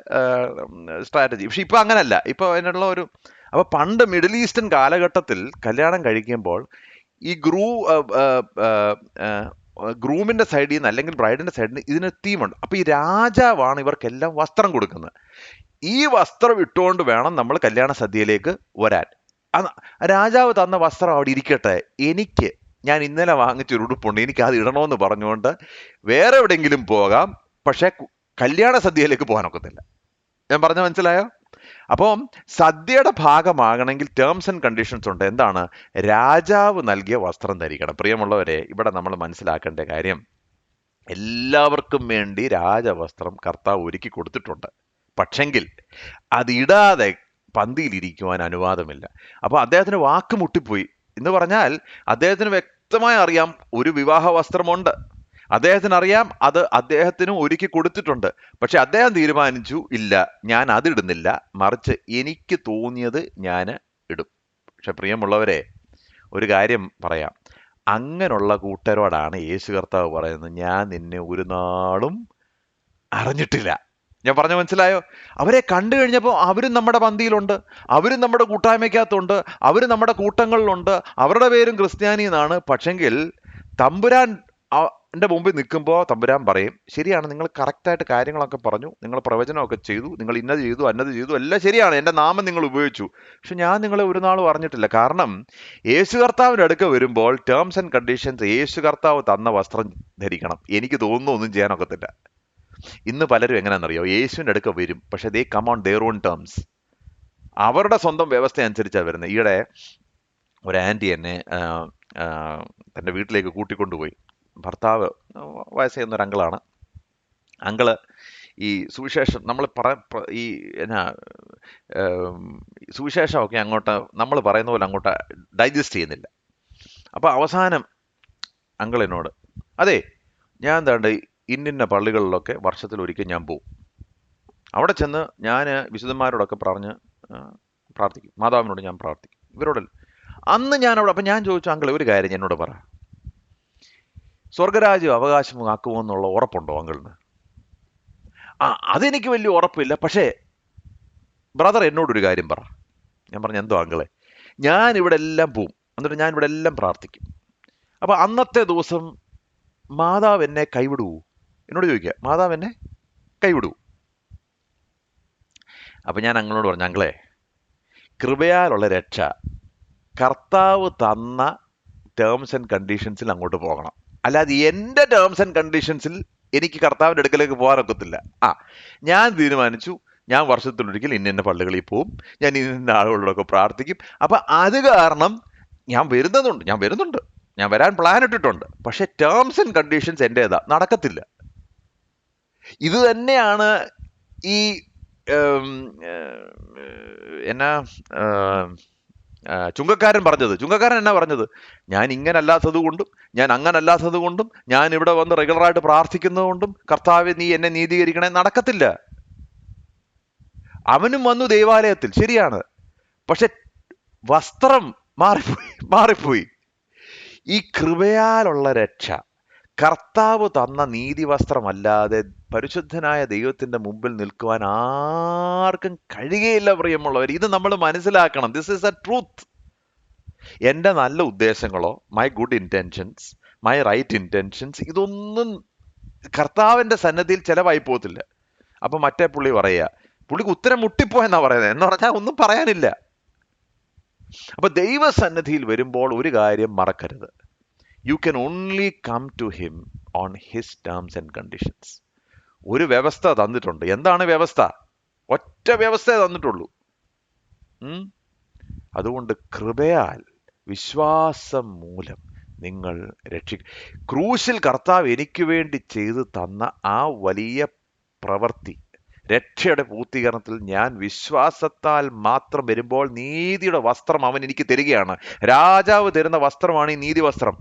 സ്ട്രാറ്റജി. പക്ഷെ ഇപ്പൊ അങ്ങനല്ല. ഇപ്പൊ അതിനുള്ള ഒരു അപ്പൊ പണ്ട് മിഡിൽ ഈസ്റ്റേൺ കാലഘട്ടത്തിൽ കല്യാണം കഴിക്കുമ്പോൾ ഈ ഗ്രൂമിന്റെ സൈഡിൽ നിന്ന് അല്ലെങ്കിൽ ബ്രൈഡിന്റെ സൈഡിൽ നിന്ന് ഇതിന് തീമുണ്ട്. അപ്പൊ ഈ രാജാവാണ് ഇവർക്കെല്ലാം വസ്ത്രം കൊടുക്കുന്നത്. ഈ വസ്ത്രം ഇട്ടുകൊണ്ട് വേണം നമ്മൾ കല്യാണ സദ്യയിലേക്ക് വരാൻ. രാജാവ് തന്ന വസ്ത്രം അവിടെ ഇരിക്കട്ടെ, ഞാൻ ഇന്നലെ വാങ്ങിച്ചൊരു ഉടുപ്പുണ്ട്, എനിക്ക് അത് ഇടണമെന്ന് പറഞ്ഞുകൊണ്ട് വേറെ എവിടെയെങ്കിലും പോകാം, പക്ഷെ കല്യാണ സദ്യയിലേക്ക് പോകാനൊക്കത്തില്ല. ഞാൻ പറഞ്ഞ മനസ്സിലായോ? അപ്പം സദ്യയുടെ ഭാഗമാകണമെങ്കിൽ ടേംസ് ആൻഡ് കണ്ടീഷൻസ് ഉണ്ട്. എന്താണ്? രാജാവ് നൽകിയ വസ്ത്രം ധരിക്കണം. പ്രിയമുള്ളവരെ, ഇവിടെ നമ്മൾ മനസ്സിലാക്കേണ്ട കാര്യം, എല്ലാവർക്കും വേണ്ടി രാജവസ്ത്രം കർത്താവ് ഒരുക്കി കൊടുത്തിട്ടുണ്ട്. പക്ഷെങ്കിൽ അതിടാതെ പന്തിയിലിരിക്കുവാൻ അനുവാദമില്ല. അപ്പൊ അദ്ദേഹത്തിന് വാക്ക് മുട്ടിപ്പോയി എന്ന് പറഞ്ഞാൽ, അദ്ദേഹത്തിന് വ്യക്തമായി അറിയാം ഒരു വിവാഹ വസ്ത്രമുണ്ട്, അദ്ദേഹത്തിന് അറിയാം അത് അദ്ദേഹത്തിനും ഒരുക്കി കൊടുത്തിട്ടുണ്ട്. പക്ഷെ അദ്ദേഹം തീരുമാനിച്ചു, ഇല്ല, ഞാൻ അതിടുന്നില്ല, മറിച്ച് എനിക്ക് തോന്നിയത് ഞാൻ ഇടും. പക്ഷെ പ്രിയമുള്ളവരെ, ഒരു കാര്യം പറയാം, അങ്ങനെയുള്ള കൂട്ടരോടാണ് യേശു കർത്താവ് പറയുന്നത്, ഞാൻ നിന്നെ ഒരു നാളും അറിഞ്ഞിട്ടില്ല. ഞാൻ പറഞ്ഞ മനസ്സിലായോ? അവരെ കണ്ടു കഴിഞ്ഞപ്പോൾ അവരും നമ്മുടെ പന്തിയിലുണ്ട്, അവരും നമ്മുടെ കൂട്ടായ്മയ്ക്കകത്തുണ്ട്, അവരും നമ്മുടെ കൂട്ടങ്ങളിലുണ്ട്, അവരുടെ പേരും ക്രിസ്ത്യാനി എന്നാണ്. പക്ഷെങ്കിൽ തമ്പുരാൻ എൻ്റെ മുമ്പിൽ നിൽക്കുമ്പോൾ തമ്പുരാൻ പറയും, ശരിയാണ്, നിങ്ങൾ കറക്റ്റായിട്ട് കാര്യങ്ങളൊക്കെ പറഞ്ഞു, നിങ്ങൾ പ്രവചനമൊക്കെ ചെയ്തു, നിങ്ങൾ ഇന്നത് ചെയ്തു അന്നത് ചെയ്തു, എല്ലാം ശരിയാണ്, എൻ്റെ നാമം നിങ്ങൾ ഉപയോഗിച്ചു, പക്ഷെ ഞാൻ നിങ്ങളെ ഒരു നാളും അറിഞ്ഞിട്ടില്ല. കാരണം യേശു കർത്താവിൻ്റെ അടുക്ക വരുമ്പോൾ ടേംസ് ആൻഡ് കണ്ടീഷൻസ്, യേശു കർത്താവ് തന്ന വസ്ത്രം ധരിക്കണം. എനിക്ക് തോന്നുന്നു ഒന്നും ചെയ്യാനൊക്കത്തില്ല. ഇന്ന് പലരും എങ്ങനെയാണെന്നറിയോ? യേശുവിൻ്റെ അടുക്ക വരും, പക്ഷെ they come on their own terms, അവരുടെ സ്വന്തം വ്യവസ്ഥ അനുസരിച്ചാണ് വരുന്നത്. ഈയിടെ ഒരു ആൻറ്റി എന്നെ തൻ്റെ വീട്ടിലേക്ക് കൂട്ടിക്കൊണ്ടുപോയി. ഭർത്താവ് വയസ്സ് ഒരു അങ്കിളാണ്. അങ്കിള് ഈ സുവിശേഷം നമ്മൾ ഈ എന്നാ സുവിശേഷമൊക്കെ അങ്ങോട്ട് നമ്മൾ പറയുന്ന പോലെ അങ്ങോട്ട് ഡൈജസ്റ്റ് ചെയ്യുന്നില്ല. അപ്പോൾ അവസാനം അങ്കിൾ എന്നോട്, അതെ, ഞാൻ എന്താണ്ട് ഇന്നിന്ന പള്ളികളിലൊക്കെ വർഷത്തിലൊരിക്കൽ ഞാൻ പോവും, അവിടെ ചെന്ന് ഞാൻ വിശുദ്ധന്മാരോടൊക്കെ പറഞ്ഞ് പ്രാർത്ഥിക്കും, മാതാവിനോട് ഞാൻ പ്രാർത്ഥിക്കും, ഇവരോടല്ല. അന്ന് ഞാൻ അവിടെ, അപ്പം ഞാൻ ചോദിച്ചു, അങ്കിൾ ഒരു കാര്യം എന്നോട് പറ, സ്വർഗരാജ്യം അവകാശമാക്കുമോ എന്നുള്ള ഉറപ്പുണ്ടോ അങ്കിളിന്? അതെനിക്ക് വലിയ ഉറപ്പില്ല, പക്ഷേ ബ്രദർ എന്നോടൊരു കാര്യം പറ. ഞാൻ പറഞ്ഞു, എന്തോ അങ്കിളെ? ഞാൻ ഇവിടെ എല്ലാം പോവും, എന്നിട്ട് ഞാൻ ഇവിടെ എല്ലാം പ്രാർത്ഥിക്കും, അപ്പൊ അന്നത്തെ ദിവസം മാതാവ് എന്നെ കൈവിടുവോ? എന്നോട് ചോദിക്കുക, മാതാവ് എന്നെ കൈവിടുവോ? അപ്പൊ ഞാൻ അങ്ങളോട് പറഞ്ഞു, അങ്കിളെ, കൃപയാലുള്ള രക്ഷ കർത്താവ് തന്ന ടേംസ് ആൻഡ് കണ്ടീഷൻസിൽ അങ്ങോട്ട് പോകണം, അല്ലാതെ എൻ്റെ ടേംസ് ആൻഡ് കണ്ടീഷൻസിൽ എനിക്ക് കർത്താവിൻ്റെ അടുക്കലേക്ക് പോകാനൊക്കത്തില്ല. ഞാൻ തീരുമാനിച്ചു, ഞാൻ വർഷത്തിലൊരിക്കൽ ഇന്ന പള്ളികളിൽ പോവും, ഞാൻ ഇന്ന ആളുകളോടൊക്കെ പ്രാർത്ഥിക്കും, അപ്പൊ അത് കാരണം ഞാൻ വരുന്നുണ്ട്, ഞാൻ വരാൻ പ്ലാൻ ഇട്ടിട്ടുണ്ട്, പക്ഷെ ടേംസ് ആൻഡ് കണ്ടീഷൻസ് എൻ്റെതാ, നടക്കത്തില്ല. ഇത് തന്നെയാണ് ഈ എന്നാ ചുങ്കക്കാരൻ പറഞ്ഞത്. ചുങ്കക്കാരൻ എന്നാ പറഞ്ഞത്? ഞാൻ ഇങ്ങനല്ലാത്തത് കൊണ്ടും ഞാൻ അങ്ങനല്ലാത്തത് കൊണ്ടും ഞാൻ ഇവിടെ വന്ന് റെഗുലറായിട്ട് പ്രാർത്ഥിക്കുന്നത് കൊണ്ടും കർത്താവെ നീ എന്നെ നീതീകരിക്കണേ. നടക്കത്തില്ല. അവനും വന്നു ദേവാലയത്തിൽ, ശരിയാണ്, പക്ഷെ വസ്ത്രം മാറിപ്പോയി. ഈ കൃപയാലുള്ള രക്ഷ കർത്താവ് തന്ന നീതി വസ്ത്രമല്ലാതെ പരിശുദ്ധനായ ദൈവത്തിന്റെ മുമ്പിൽ നിൽക്കുവാൻ ആർക്കും കഴിയുകയില്ല. പ്രിയമുള്ളവർ, ഇത് നമ്മൾ മനസ്സിലാക്കണം. This is a truth. എൻ്റെ നല്ല ഉദ്ദേശങ്ങളോ, my good intentions, my right intentions, ഇതൊന്നും കർത്താവിന്റെ സന്നദ്ധിയിൽ ചെലവായി പോകത്തില്ല. അപ്പൊ മറ്റേ പുള്ളിക്ക് ഉത്തരം മുട്ടിപ്പോയെന്നാ പറയുന്നത്. എന്ന് പറഞ്ഞാൽ ഒന്നും പറയാനില്ല. അപ്പൊ ദൈവസന്നിധിയിൽ വരുമ്പോൾ ഒരു കാര്യം മറക്കരുത്, you can only come to him on his terms and conditions. ഒരു വ്യവസ്ഥ തന്നിട്ടുണ്ട്. എന്താണ് വ്യവസ്ഥ? ഒറ്റ വ്യവസ്ഥയെ തന്നിട്ടുള്ളൂ. അതുകൊണ്ട് കൃപയാൽ വിശ്വാസം മൂലം നിങ്ങൾ ക്രൂശിൽ കർത്താവ് എനിക്ക് വേണ്ടി ചെയ്തു തന്ന ആ വലിയ പ്രവൃത്തി, രക്ഷയുടെ പൂർത്തീകരണത്തിൽ ഞാൻ വിശ്വാസത്താൽ മാത്രം വരുമ്പോൾ നീതിയുടെ വസ്ത്രം അവൻ എനിക്ക് തരികയാണ്. രാജാവ് തരുന്ന വസ്ത്രമാണ് ഈ നീതി വസ്ത്രം.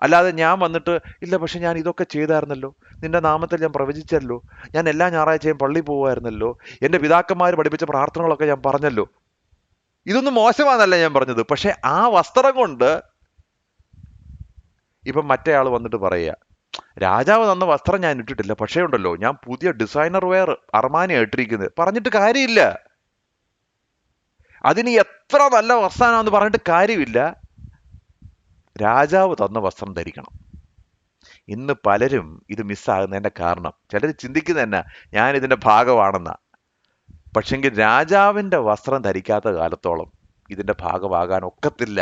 അല്ലാതെ ഞാൻ വന്നിട്ട്, ഇല്ല പക്ഷെ ഞാൻ ഇതൊക്കെ ചെയ്തായിരുന്നല്ലോ, നിന്റെ നാമത്തിൽ ഞാൻ പ്രവചിച്ചല്ലോ, ഞാൻ എല്ലാ ഞായറാഴ്ചയും പള്ളിയിൽ പോകുമായിരുന്നല്ലോ, എൻ്റെ പിതാക്കന്മാർ പഠിപ്പിച്ച പ്രാർത്ഥനകളൊക്കെ ഞാൻ പറഞ്ഞല്ലോ, ഇതൊന്നും മോശമാണെന്നല്ല ഞാൻ പറഞ്ഞത്. പക്ഷെ ആ വസ്ത്രം കൊണ്ട് ഇപ്പം മറ്റേ ആൾ വന്നിട്ട് പറയുക, രാജാവ് തന്ന വസ്ത്രം ഞാൻ ഇട്ടിട്ടില്ല, പക്ഷേ ഉണ്ടല്ലോ ഞാൻ പുതിയ ഡിസൈനർ വെയർ അർമാനിയാണ് ഇട്ടിരിക്കുന്നത്, പറഞ്ഞിട്ട് കാര്യമില്ല. അതിന് എത്ര നല്ല വസ്ത്രമാണെന്ന് പറഞ്ഞിട്ട് കാര്യമില്ല. രാജാവ് തന്ന വസ്ത്രം ധരിക്കണം. ഇന്ന് പലരും ഇത് മിസ്സാകുന്നതിന്റെ കാരണം, ചിലർ ചിന്തിക്കുന്നത് തന്നെ ഞാൻ ഇതിന്റെ ഭാഗമാണെന്നാ. പക്ഷെങ്കിൽ രാജാവിന്റെ വസ്ത്രം ധരിക്കാത്ത കാലത്തോളം ഇതിന്റെ ഭാഗമാകാൻ ഒക്കത്തില്ല.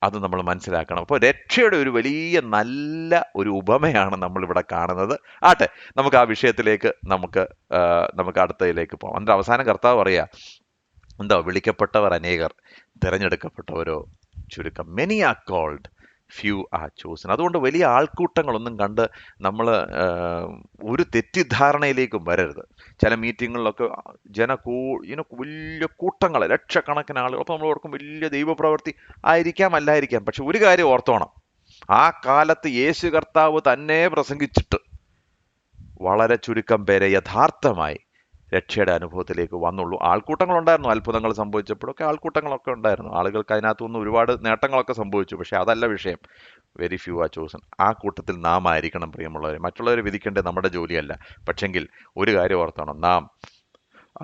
അത് നമ്മൾ മനസ്സിലാക്കണം. അപ്പോൾ രക്ഷയുടെ ഒരു വലിയ നല്ല ഒരു ഉപമയാണ് നമ്മൾ ഇവിടെ കാണുന്നത്. ആട്ടെ, നമുക്ക് ആ വിഷയത്തിലേക്ക് നമുക്ക് അടുത്തതിലേക്ക് പോകാം. അതിന്റെ അവസാനം കർത്താവ് പറയാ, എന്താ, വിളിക്കപ്പെട്ടവർ അനേകർ, തിരഞ്ഞെടുക്കപ്പെട്ടവരോ ചുരുക്കം. Many are called, few are chosen. അതുകൊണ്ട് വലിയ ആൾക്കൂട്ടങ്ങളൊന്നും കണ്ട് നമ്മൾ ഒരു തെറ്റിദ്ധാരണയിലേക്കും വരരുത്. ചില മീറ്റിങ്ങുകളിലൊക്കെ വലിയ കൂട്ടങ്ങൾ, ലക്ഷക്കണക്കിന് ആളുകൾ, അപ്പോൾ നമ്മൾ ഓർക്കും വലിയ ദൈവപ്രവൃത്തി ആയിരിക്കാം, അല്ലായിരിക്കാം. പക്ഷെ ഒരു കാര്യം ഓർത്തോണം, ആ കാലത്ത് യേശു കർത്താവ് തന്നെ പ്രസംഗിച്ചിട്ട് വളരെ ചുരുക്കം പേരെ യഥാർത്ഥമായി രക്ഷയുടെ അനുഭവത്തിലേക്ക് വന്നുള്ളൂ. ആൾക്കൂട്ടങ്ങളുണ്ടായിരുന്നു, അത്ഭുതങ്ങൾ സംഭവിച്ചപ്പോഴൊക്കെ ആൾക്കൂട്ടങ്ങളൊക്കെ ഉണ്ടായിരുന്നു, ആളുകൾക്ക് അതിനകത്തുനിന്ന് ഒരുപാട് നേട്ടങ്ങളൊക്കെ സംഭവിച്ചു. പക്ഷെ അതല്ല വിഷയം. Very few are chosen. ആ കൂട്ടത്തിൽ നാം ആയിരിക്കണം പ്രിയമുള്ളവരെ. മറ്റുള്ളവരെ വിധിക്കേണ്ടത് നമ്മുടെ ജോലിയല്ല. പക്ഷെങ്കിൽ ഒരു കാര്യം ഓർത്തണം, നാം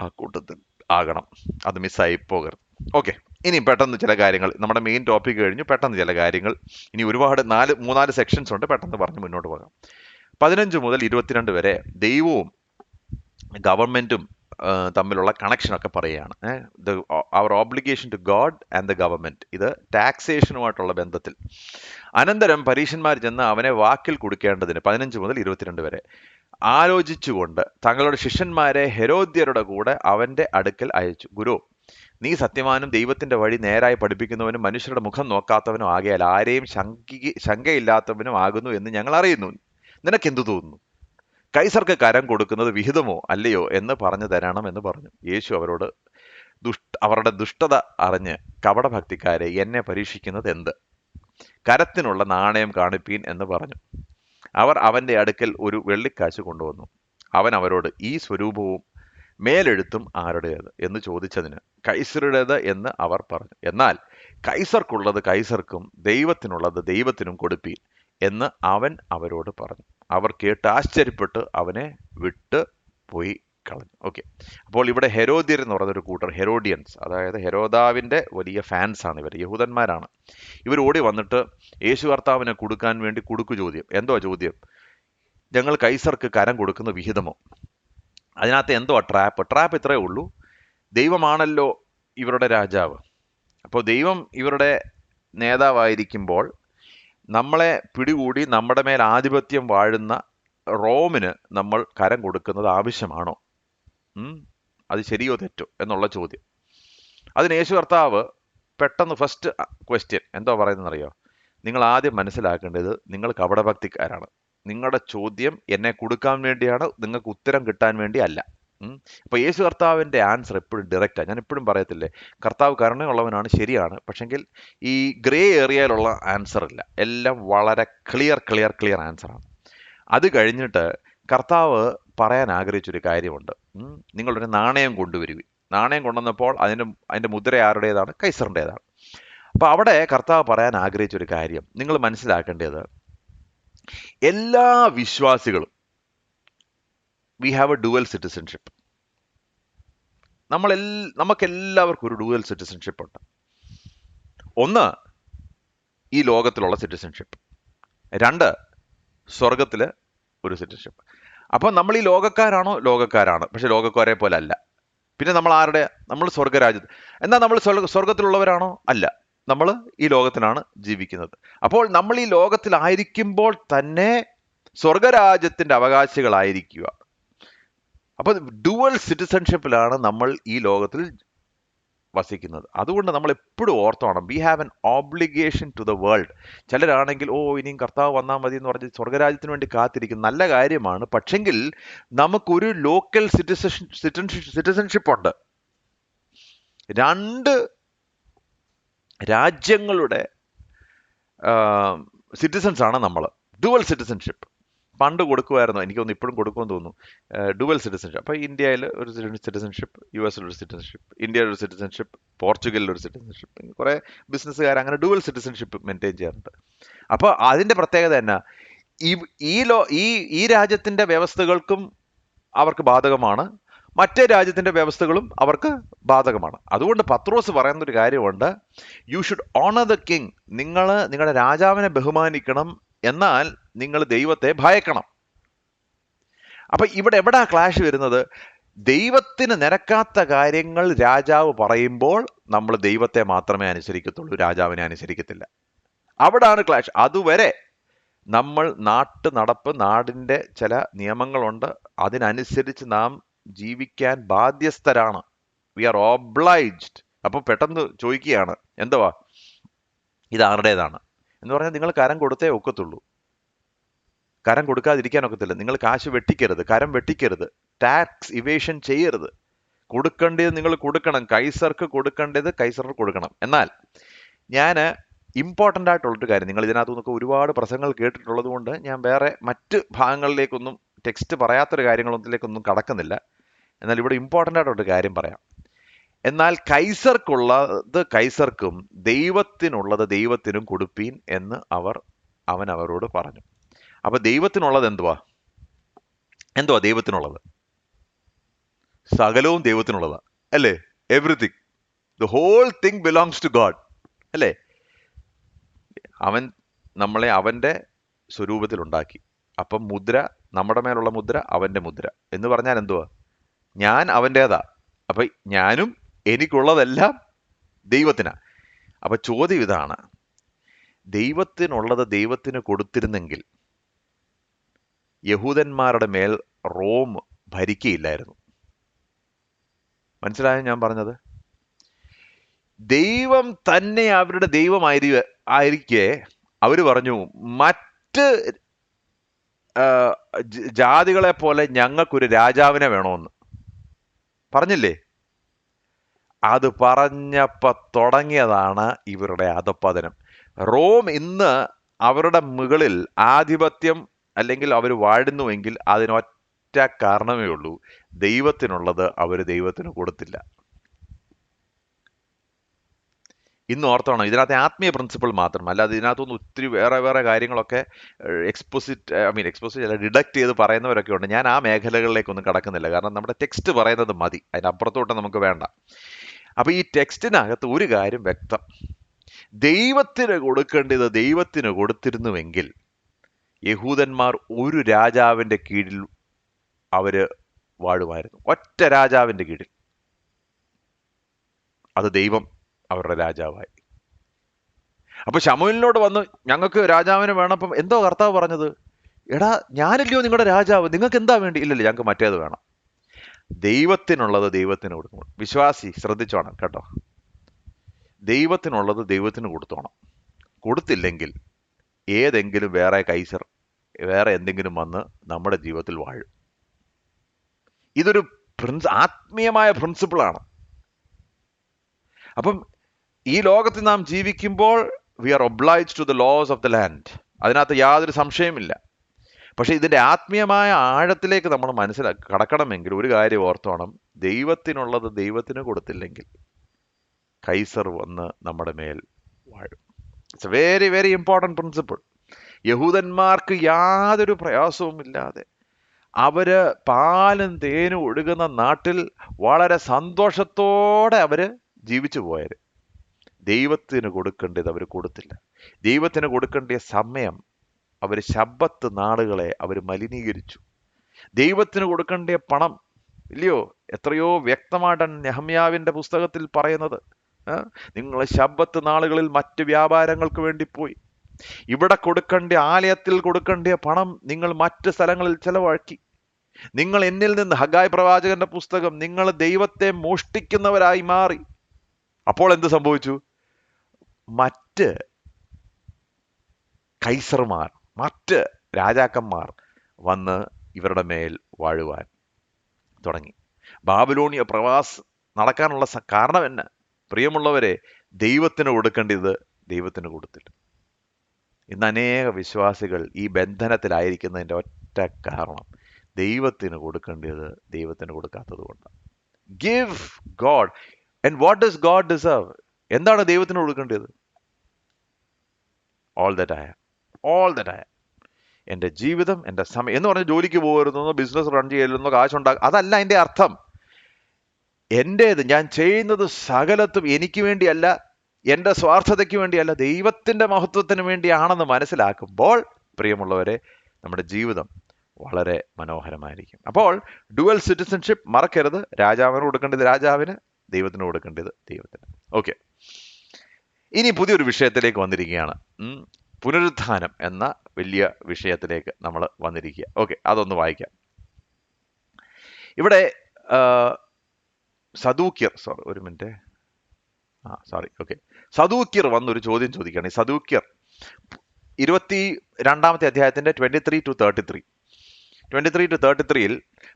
ആ കൂട്ടത്തിൽ ആകണം. അത് മിസ്സായി പോകരുത്. ഓക്കെ, ഇനി പെട്ടെന്ന് ചില കാര്യങ്ങൾ, നമ്മുടെ മെയിൻ ടോപ്പിക് കഴിഞ്ഞു, പെട്ടെന്ന് ചില കാര്യങ്ങൾ. ഇനി ഒരുപാട് 3-4 സെക്ഷൻസ് ഉണ്ട്, പെട്ടെന്ന് പറഞ്ഞ് മുന്നോട്ട് പോകാം. 15 മുതൽ 22 വരെ ദൈവവും ഗവൺമെന്റും തമ്മിലുള്ള കണക്ഷനൊക്കെ പറയുകയാണ്. അവർ obligation to God and the government. ഇത് ടാക്സേഷനുമായിട്ടുള്ള ബന്ധത്തിൽ. അനന്തരം പരീശന്മാർ ചെന്ന് അവനെ വാക്കിൽ കൊടുക്കേണ്ടതിന് 15 മുതൽ 22 വരെ ആലോചിച്ചുകൊണ്ട് തങ്ങളുടെ ശിഷ്യന്മാരെ ഹെരോദ്യരുടെ കൂടെ അവന്റെ അടുക്കൽ അയച്ചു. ഗുരു, നീ സത്യവാനും ദൈവത്തിന്റെ വഴി നേരായി പഠിപ്പിക്കുന്നവനും മനുഷ്യരുടെ മുഖം നോക്കാത്തവനും ആകയാൽ ആരെയും ശങ്കയില്ലാത്തവനും ആകുന്നു എന്ന് ഞങ്ങൾ അറിയുന്നു. നിനക്കെന്തു തോന്നുന്നു? കൈസർക്ക് കരം കൊടുക്കുന്നത് വിഹിതമോ അല്ലയോ എന്ന് പറഞ്ഞു തരണം എന്ന് പറഞ്ഞു. യേശു അവരോട്, അവരുടെ ദുഷ്ടത അറിഞ്ഞ് കപടഭക്തിക്കാരെ, എന്നെ പരീക്ഷിക്കുന്നത് എന്ത്? കരത്തിനുള്ള നാണയം കാണിപ്പീൻ എന്ന് പറഞ്ഞു. അവർ അവന്റെ അടുക്കൽ ഒരു വെള്ളിക്കാശ് കൊണ്ടുവന്നു. അവൻ അവരോട്, ഈ സ്വരൂപവും മേലെഴുത്തും ആരുടേത് എന്ന് ചോദിച്ചതിന്, കൈസറുടേത് എന്ന് അവർ പറഞ്ഞു. എന്നാൽ കൈസർക്കുള്ളത് കൈസർക്കും ദൈവത്തിനുള്ളത് ദൈവത്തിനും കൊടുപ്പീൻ എന്ന് അവൻ അവരോട് പറഞ്ഞു. അവർ കേട്ട് ആശ്ചര്യപ്പെട്ട് അവനെ വിട്ട് പോയി കളഞ്ഞു. ഓക്കെ, അപ്പോൾ ഇവിടെ ഹെരോദ്യർ എന്ന് പറയുന്നൊരു കൂട്ടർ, ഹെരോഡിയൻസ്, അതായത് ഹെരോദാവിന്റെ വലിയ ഫാൻസ് ആണ് ഇവർ, യഹൂദന്മാരാണ്. ഇവർ ഓടി വന്നിട്ട് യേശു കർത്താവിനെ കൊടുക്കാൻ വേണ്ടി ചോദ്യം. എന്തോ ചോദ്യം? ഞങ്ങൾ കൈസർക്ക് കരം കൊടുക്കുന്ന വിഹിതമോ? അതിനകത്ത് എന്തോ ട്രാപ്പ് ഇത്രയേ ഉള്ളൂ. ദൈവമാണല്ലോ ഇവരുടെ രാജാവ്. അപ്പോൾ ദൈവം ഇവരുടെ നേതാവായിരിക്കുമ്പോൾ നമ്മളെ പിടികൂടി നമ്മുടെ മേൽ ആധിപത്യം വാഴുന്ന റോമിന് നമ്മൾ കരം കൊടുക്കുന്നത് ആവശ്യമാണോ? അത് ശരിയോ തെറ്റോ എന്നുള്ള ചോദ്യം. അതിന് യേശു കർത്താവ് പെട്ടെന്ന് ഫസ്റ്റ് ക്വസ്റ്റ്യൻ എന്തോ പറയുന്നതെന്നറിയോ? നിങ്ങൾ ആദ്യം മനസ്സിലാക്കേണ്ടത്, നിങ്ങൾ കപടഭക്തിക്കാരാണ്. നിങ്ങളുടെ ചോദ്യം എന്നെ കൊടുക്കാൻ വേണ്ടിയാണ്, നിങ്ങൾക്ക് ഉത്തരം കിട്ടാൻ വേണ്ടി അല്ല. അപ്പൊ യേശു കർത്താവിന്റെ ആൻസർ എപ്പോഴും ഡയറക്റ്റാണ്. ഞാൻ എപ്പോഴും പറയത്തില്ലേ, കർത്താവ് കരുണയുള്ളവനാണ്, ശരിയാണ്. പക്ഷെങ്കിൽ ഈ ഗ്രേ ഏരിയയിലുള്ള ആൻസർ ഇല്ല, എല്ലാം വളരെ ക്ലിയർ ആൻസറാണ്. അത് കഴിഞ്ഞിട്ട് കർത്താവ് പറയാൻ ആഗ്രഹിച്ചൊരു കാര്യമുണ്ട്. നിങ്ങളൊരു നാണയം കൊണ്ടുവരുവിൻ. നാണയം കൊണ്ടുവന്നപ്പോൾ അതിന്റെ മുദ്ര ആരുടേതാണ്? കൈസറിൻ്റെതാണ്. അപ്പൊ അവിടെ കർത്താവ് പറയാൻ ആഗ്രഹിച്ചൊരു കാര്യം നിങ്ങൾ മനസ്സിലാക്കേണ്ടത്, എല്ലാ വിശ്വാസികളും we have A dual citizenship. നമുക്കെല്ലാവർക്കും ഒരു ഡുവൽ സിറ്റിസൺഷിപ്പ് ഉണ്ട്. ഒന്ന് ഈ ലോകത്തിലുള്ള സിറ്റിസൺഷിപ്പ്, 2 സ്വർഗത്തിലെ ഒരു സിറ്റിസൺഷിപ്പ്. അപ്പം നമ്മൾ ഈ ലോകക്കാരാണ്, പക്ഷെ ലോകക്കാരെ പോലെ അല്ല. പിന്നെ നമ്മൾ സ്വർഗരാജ്യത്ത്. എന്നാൽ നമ്മൾ സ്വർഗത്തിലുള്ളവരാണോ? അല്ല, നമ്മൾ ഈ ലോകത്തിലാണ് ജീവിക്കുന്നത്. അപ്പോൾ നമ്മൾ ഈ ലോകത്തിലായിരിക്കുമ്പോൾ തന്നെ സ്വർഗരാജ്യത്തിന്റെ അവകാശികളായിരിക്കുക. അപ്പൊ ഡുവൽ സിറ്റിസൺഷിപ്പിലാണ് നമ്മൾ ഈ ലോകത്തിൽ വസിക്കുന്നത്. അതുകൊണ്ട് നമ്മൾ എപ്പോഴും ഓർത്തോണം, we have an obligation to the world. ചിലരാണെങ്കിൽ ഇനിയും കർത്താവ് വന്നാൽ മതി എന്ന് പറഞ്ഞ് സ്വർഗരാജ്യത്തിന് വേണ്ടി കാത്തിരിക്കും. നല്ല കാര്യമാണ്. പക്ഷെങ്കിൽ നമുക്കൊരു ലോക്കൽ സിറ്റിസൺഷിപ്പ് ഉണ്ട്. 2 രാജ്യങ്ങളുടെ സിറ്റിസൺസ് ആണ് നമ്മൾ. ഡുവൽ സിറ്റിസൺഷിപ്പ് പണ്ട് കൊടുക്കുമായിരുന്നു, എനിക്കൊന്ന് ഇപ്പോഴും കൊടുക്കുമെന്ന് തോന്നുന്നു. Dual citizenship. അപ്പോൾ ഇന്ത്യയിൽ ഒരു സിറ്റിസൺഷിപ്പ്, US ഒരു സിറ്റിസൺഷിപ്പ്, ഇന്ത്യയിൽ ഒരു സിറ്റിസൺഷിപ്പ്, പോർച്ചുഗലിൽ ഒരു സിറ്റിസൺഷിപ്പ്. കുറേ ബിസിനസ്സുകാർ അങ്ങനെ ഡുവൽ സിറ്റിസൺഷിപ്പ് മെയിൻറ്റെയിൻ ചെയ്യാറുണ്ട്. അപ്പോൾ അതിൻ്റെ പ്രത്യേകത എന്നാ, ഈ രാജ്യത്തിൻ്റെ വ്യവസ്ഥകൾക്കും അവർക്ക് ബാധകമാണ്, മറ്റേ രാജ്യത്തിൻ്റെ വ്യവസ്ഥകളും അവർക്ക് ബാധകമാണ്. അതുകൊണ്ട് പത്രോസ് പറയുന്നൊരു കാര്യമുണ്ട്, you should owner the king. നിങ്ങളുടെ രാജാവിനെ ബഹുമാനിക്കണം, എന്നാൽ നിങ്ങൾ ദൈവത്തെ ഭയക്കണം. അപ്പൊ ഇവിടെ എവിടാ ക്ലാഷ് വരുന്നത്? ദൈവത്തിന് നിരക്കാത്ത കാര്യങ്ങൾ രാജാവ് പറയുമ്പോൾ നമ്മൾ ദൈവത്തെ മാത്രമേ അനുസരിക്കത്തുള്ളൂ, രാജാവിനെ അനുസരിക്കത്തില്ല. അവിടാണ് ക്ലാഷ്. അതുവരെ നമ്മൾ നാടിൻ്റെ ചില നിയമങ്ങളുണ്ട്, അതിനനുസരിച്ച് നാം ജീവിക്കാൻ ബാധ്യസ്ഥരാണ്. We are obliged. അപ്പൊ പെട്ടെന്ന് ചോദിക്കുകയാണ്, എന്തുവാ ഇത് ആരുടേതാണ് എന്ന് പറഞ്ഞാൽ നിങ്ങൾ കരം കൊടുത്തേ ഒക്കത്തുള്ളൂ. കരം കൊടുക്കാതിരിക്കാൻ ഒക്കത്തില്ല. നിങ്ങൾ കാശ് വെട്ടിക്കരുത്, കരം വെട്ടിക്കരുത്, ടാക്സ് ഇവേഷൻ ചെയ്യരുത്. കൊടുക്കേണ്ടത് നിങ്ങൾ കൊടുക്കണം. കൈസർക്ക് കൊടുക്കേണ്ടത് കൈസർക്ക് കൊടുക്കണം. എന്നാൽ ഞാൻ ഇമ്പോർട്ടൻ്റ് ആയിട്ടുള്ളൊരു കാര്യം, നിങ്ങൾ ഇതിനകത്തു നിന്നൊക്കെ ഒരുപാട് പ്രസംഗങ്ങൾ കേട്ടിട്ടുള്ളത് കൊണ്ട് ഞാൻ വേറെ മറ്റ് ഭാഗങ്ങളിലേക്കൊന്നും ടെക്സ്റ്റ് പറയാത്തൊരു കാര്യങ്ങളൊന്നിലേക്കൊന്നും കടക്കുന്നില്ല. എന്നാൽ ഇവിടെ ഇമ്പോർട്ടൻ്റ് ആയിട്ടുള്ളൊരു കാര്യം പറയാം. എന്നാൽ കൈസർക്കുള്ളത് കൈസർക്കും ദൈവത്തിനുള്ളത് ദൈവത്തിനും കൊടുപ്പീൻ എന്ന് അവൻ അവരോട് പറഞ്ഞു. അപ്പൊ ദൈവത്തിനുള്ളത് എന്തുവാ ദൈവത്തിനുള്ളത്? സകലവും ദൈവത്തിനുള്ളതാ, അല്ലേ? Everything, the whole thing belongs to God, അല്ലേ? അവൻ നമ്മളെ അവന്റെ സ്വരൂപത്തിൽ ഉണ്ടാക്കി. അപ്പം മുദ്ര, നമ്മുടെ മേലുള്ള മുദ്ര അവന്റെ മുദ്ര എന്ന് പറഞ്ഞാൽ എന്തുവാ? ഞാൻ അവൻ്റെതാ. അപ്പൊ ഞാനും എനിക്കുള്ളതെല്ലാം ദൈവത്തിനാ. അപ്പൊ ചോദ്യം ഇതാണ്, ദൈവത്തിനുള്ളത് ദൈവത്തിന് കൊടുത്തിരുന്നെങ്കിൽ യഹൂദന്മാരുടെ മേൽ റോം ഭരിക്കയില്ലായിരുന്നു. മനസ്സിലായോ ഞാൻ പറഞ്ഞത്? ദൈവം തന്നെ അവരുടെ ദൈവമായിരിക്കെ അവര് പറഞ്ഞു, മറ്റ് ജാതികളെ പോലെ ഞങ്ങൾക്കൊരു രാജാവിനെ വേണമെന്ന് പറഞ്ഞില്ലേ? അത് പറഞ്ഞപ്പോ തുടങ്ങിയതാണ് ഇവരുടെ അധപ്പതനം. റോം ഇന്ന് അവരുടെ മുകളിൽ ആധിപത്യം അല്ലെങ്കിൽ അവർ വാഴുന്നുവെങ്കിൽ അതിനൊറ്റ കാരണമേ ഉള്ളൂ, ദൈവത്തിനുള്ളത് അവർ ദൈവത്തിന് കൊടുത്തില്ല. ഇന്ന് ഓർത്തോണം, ഇതിനകത്തെ ആത്മീയ പ്രിൻസിപ്പിൾ മാത്രമല്ല, ഇതിനകത്തൊന്ന് ഒത്തിരി വേറെ വേറെ കാര്യങ്ങളൊക്കെ എക്സ്പോസിറ്റ് ഡിഡക്റ്റ് ചെയ്ത് പറയുന്നവരൊക്കെ ഉണ്ട്. ഞാൻ ആ മേഖലകളിലേക്കൊന്നും കടക്കുന്നില്ല, കാരണം നമ്മുടെ ടെക്സ്റ്റ് പറയുന്നത് മതി, അതിനപ്പുറത്തോട്ട് നമുക്ക് വേണ്ട. അപ്പൊ ഈ ടെക്സ്റ്റിനകത്ത് ഒരു കാര്യം വ്യക്തം, ദൈവത്തിന് കൊടുക്കേണ്ടത് ദൈവത്തിന് കൊടുത്തിരുന്നുവെങ്കിൽ യഹൂദന്മാർ ഒരു രാജാവിന്റെ കീഴിൽ അവര് വാഴുമായിരുന്നു, ഒറ്റ രാജാവിന്റെ കീഴിൽ. അത് ദൈവം അവരുടെ രാജാവായി. അപ്പൊ ശമൂവേലിനോട് വന്ന് ഞങ്ങൾക്ക് രാജാവിനെ വേണം. അപ്പം എന്തോ കർത്താവ് പറഞ്ഞത്? എടാ, ഞാനല്ലയോ നിങ്ങളുടെ രാജാവ്, നിങ്ങൾക്ക് എന്താ വേണ്ടി? ഇല്ലല്ലോ, ഞങ്ങൾക്ക് മറ്റേത് വേണം. ദൈവത്തിനുള്ളത് ദൈവത്തിന് കൊടുക്കണം. വിശ്വാസി ശ്രദ്ധിച്ചോണം കേട്ടോ, ദൈവത്തിനുള്ളത് ദൈവത്തിന് കൊടുത്തോണം. കൊടുത്തില്ലെങ്കിൽ ഏതെങ്കിലും വേറെ എന്തെങ്കിലും വന്ന് നമ്മുടെ ജീവിതത്തിൽ വാഴും. ഇതൊരു ആത്മീയമായ പ്രിൻസിപ്പിളാണ്. അപ്പം ഈ ലോകത്ത് നാം ജീവിക്കുമ്പോൾ we are obliged to the laws of the land, അതിനകത്ത് യാതൊരു സംശയമില്ല. പക്ഷെ ഇതിന്റെ ആത്മീയമായ ആഴത്തിലേക്ക് നമ്മൾ കടക്കണമെങ്കിൽ ഒരു കാര്യം ഓർത്തോണം, ദൈവത്തിനുള്ളത് ദൈവത്തിന് കൊടുത്തില്ലെങ്കിൽ കൈസർ വന്ന് നമ്മുടെ മേൽ വാഴും. It's a very very important principle. യഹൂദന്മാർക്ക് യാതൊരു പ്രയാസവും ഇല്ലാതെ അവര് പാലും തേനും ഒഴുകുന്ന നാട്ടിൽ വളരെ സന്തോഷത്തോടെ അവര് ജീവിച്ചു പോയത്. ദൈവത്തിന് കൊടുക്കേണ്ടത് അവർ കൊടുത്തില്ല. ദൈവത്തിന് കൊടുക്കേണ്ട സമയം അവർ ശബ്ബത്ത് നാളുകളെ അവർ മലിനീകരിച്ചു. ദൈവത്തിന് കൊടുക്കേണ്ട പണം ഇല്ലയോ, എത്രയോ വ്യക്തമായിട്ടാണ് നെഹമ്യാവിന്റെ പുസ്തകത്തിൽ പറയുന്നത്. നിങ്ങൾ ശബ്ബത്ത് നാളുകളിൽ മറ്റ് വ്യാപാരങ്ങൾക്ക് വേണ്ടി പോയി. ഇവിടെ കൊടുക്കേണ്ട, ആലയത്തിൽ കൊടുക്കേണ്ട പണം നിങ്ങൾ മറ്റ് സ്ഥലങ്ങളിൽ ചെലവാക്കി. നിങ്ങൾ എന്നിൽ നിന്ന്, ഹഗായി പ്രവാചകന്റെ പുസ്തകം, നിങ്ങൾ ദൈവത്തെ മോഷ്ടിക്കുന്നവരായി മാറി. അപ്പോൾ എന്ത് സംഭവിച്ചു? മറ്റ് കൈസർമാർ, മറ്റ് രാജാക്കന്മാർ വന്ന് ഇവരുടെ മേൽ വാഴുവാൻ തുടങ്ങി. ബാബിലോണിയ പ്രവാസം നടക്കാനുള്ള കാരണം എന്നാ? പ്രിയമുള്ളവരെ, ദൈവത്തിന് കൊടുക്കേണ്ടത് ദൈവത്തിന് കൊടുത്തില്ല. ഇന്ന് അനേക വിശ്വാസികൾ ഈ ബന്ധനത്തിലായിരിക്കുന്നതിൻ്റെ ഒറ്റ കാരണം ദൈവത്തിന് കൊടുക്കേണ്ടത് ദൈവത്തിന് കൊടുക്കാത്തത് കൊണ്ടാണ്. Give God, and what does God deserve? എന്താണ് ദൈവത്തിന് കൊടുക്കേണ്ടത്? All that I have, all that I have. എൻ്റെ ജീവിതം, എൻ്റെ സമയം എന്ന് പറഞ്ഞ് ജോലിക്ക് പോകരുതെന്നോ ബിസിനസ് റൺ ചെയ്യരുതെന്നോ കാശുണ്ടാക്കുക, അതല്ല അതിൻ്റെ അർത്ഥം. എൻ്റേത്, ഞാൻ ചെയ്യുന്നത് സകലത്തും എനിക്ക് വേണ്ടിയല്ല, എൻ്റെ സ്വാർത്ഥതയ്ക്ക് വേണ്ടിയല്ല, ദൈവത്തിൻ്റെ മഹത്വത്തിന് വേണ്ടിയാണെന്ന് മനസ്സിലാക്കുമ്പോൾ പ്രിയമുള്ളവരെ, നമ്മുടെ ജീവിതം വളരെ മനോഹരമായിരിക്കും. അപ്പോൾ ഡുവൽ സിറ്റിസൺഷിപ്പ് മറക്കരുത്. രാജാവിന് കൊടുക്കേണ്ടത് രാജാവിന്, ദൈവത്തിന് കൊടുക്കേണ്ടത് ദൈവത്തിന്. ഓക്കെ, ഇനി പുതിയൊരു വിഷയത്തിലേക്ക് വന്നിരിക്കുകയാണ്. പുനരുത്ഥാനം എന്ന വലിയ വിഷയത്തിലേക്ക് നമ്മൾ വന്നിരിക്കുക. ഓക്കെ, അതൊന്ന് വായിക്കാം. ഇവിടെ സദൂക്യർ, ഒരു മിനിറ്റ്, ഓക്കെ, സദൂക്യർ വന്നൊരു ചോദ്യം ചോദിക്കുകയാണ്. ഈ സദൂക്യർ 22 അധ്യായത്തിന്റെ 23 to 33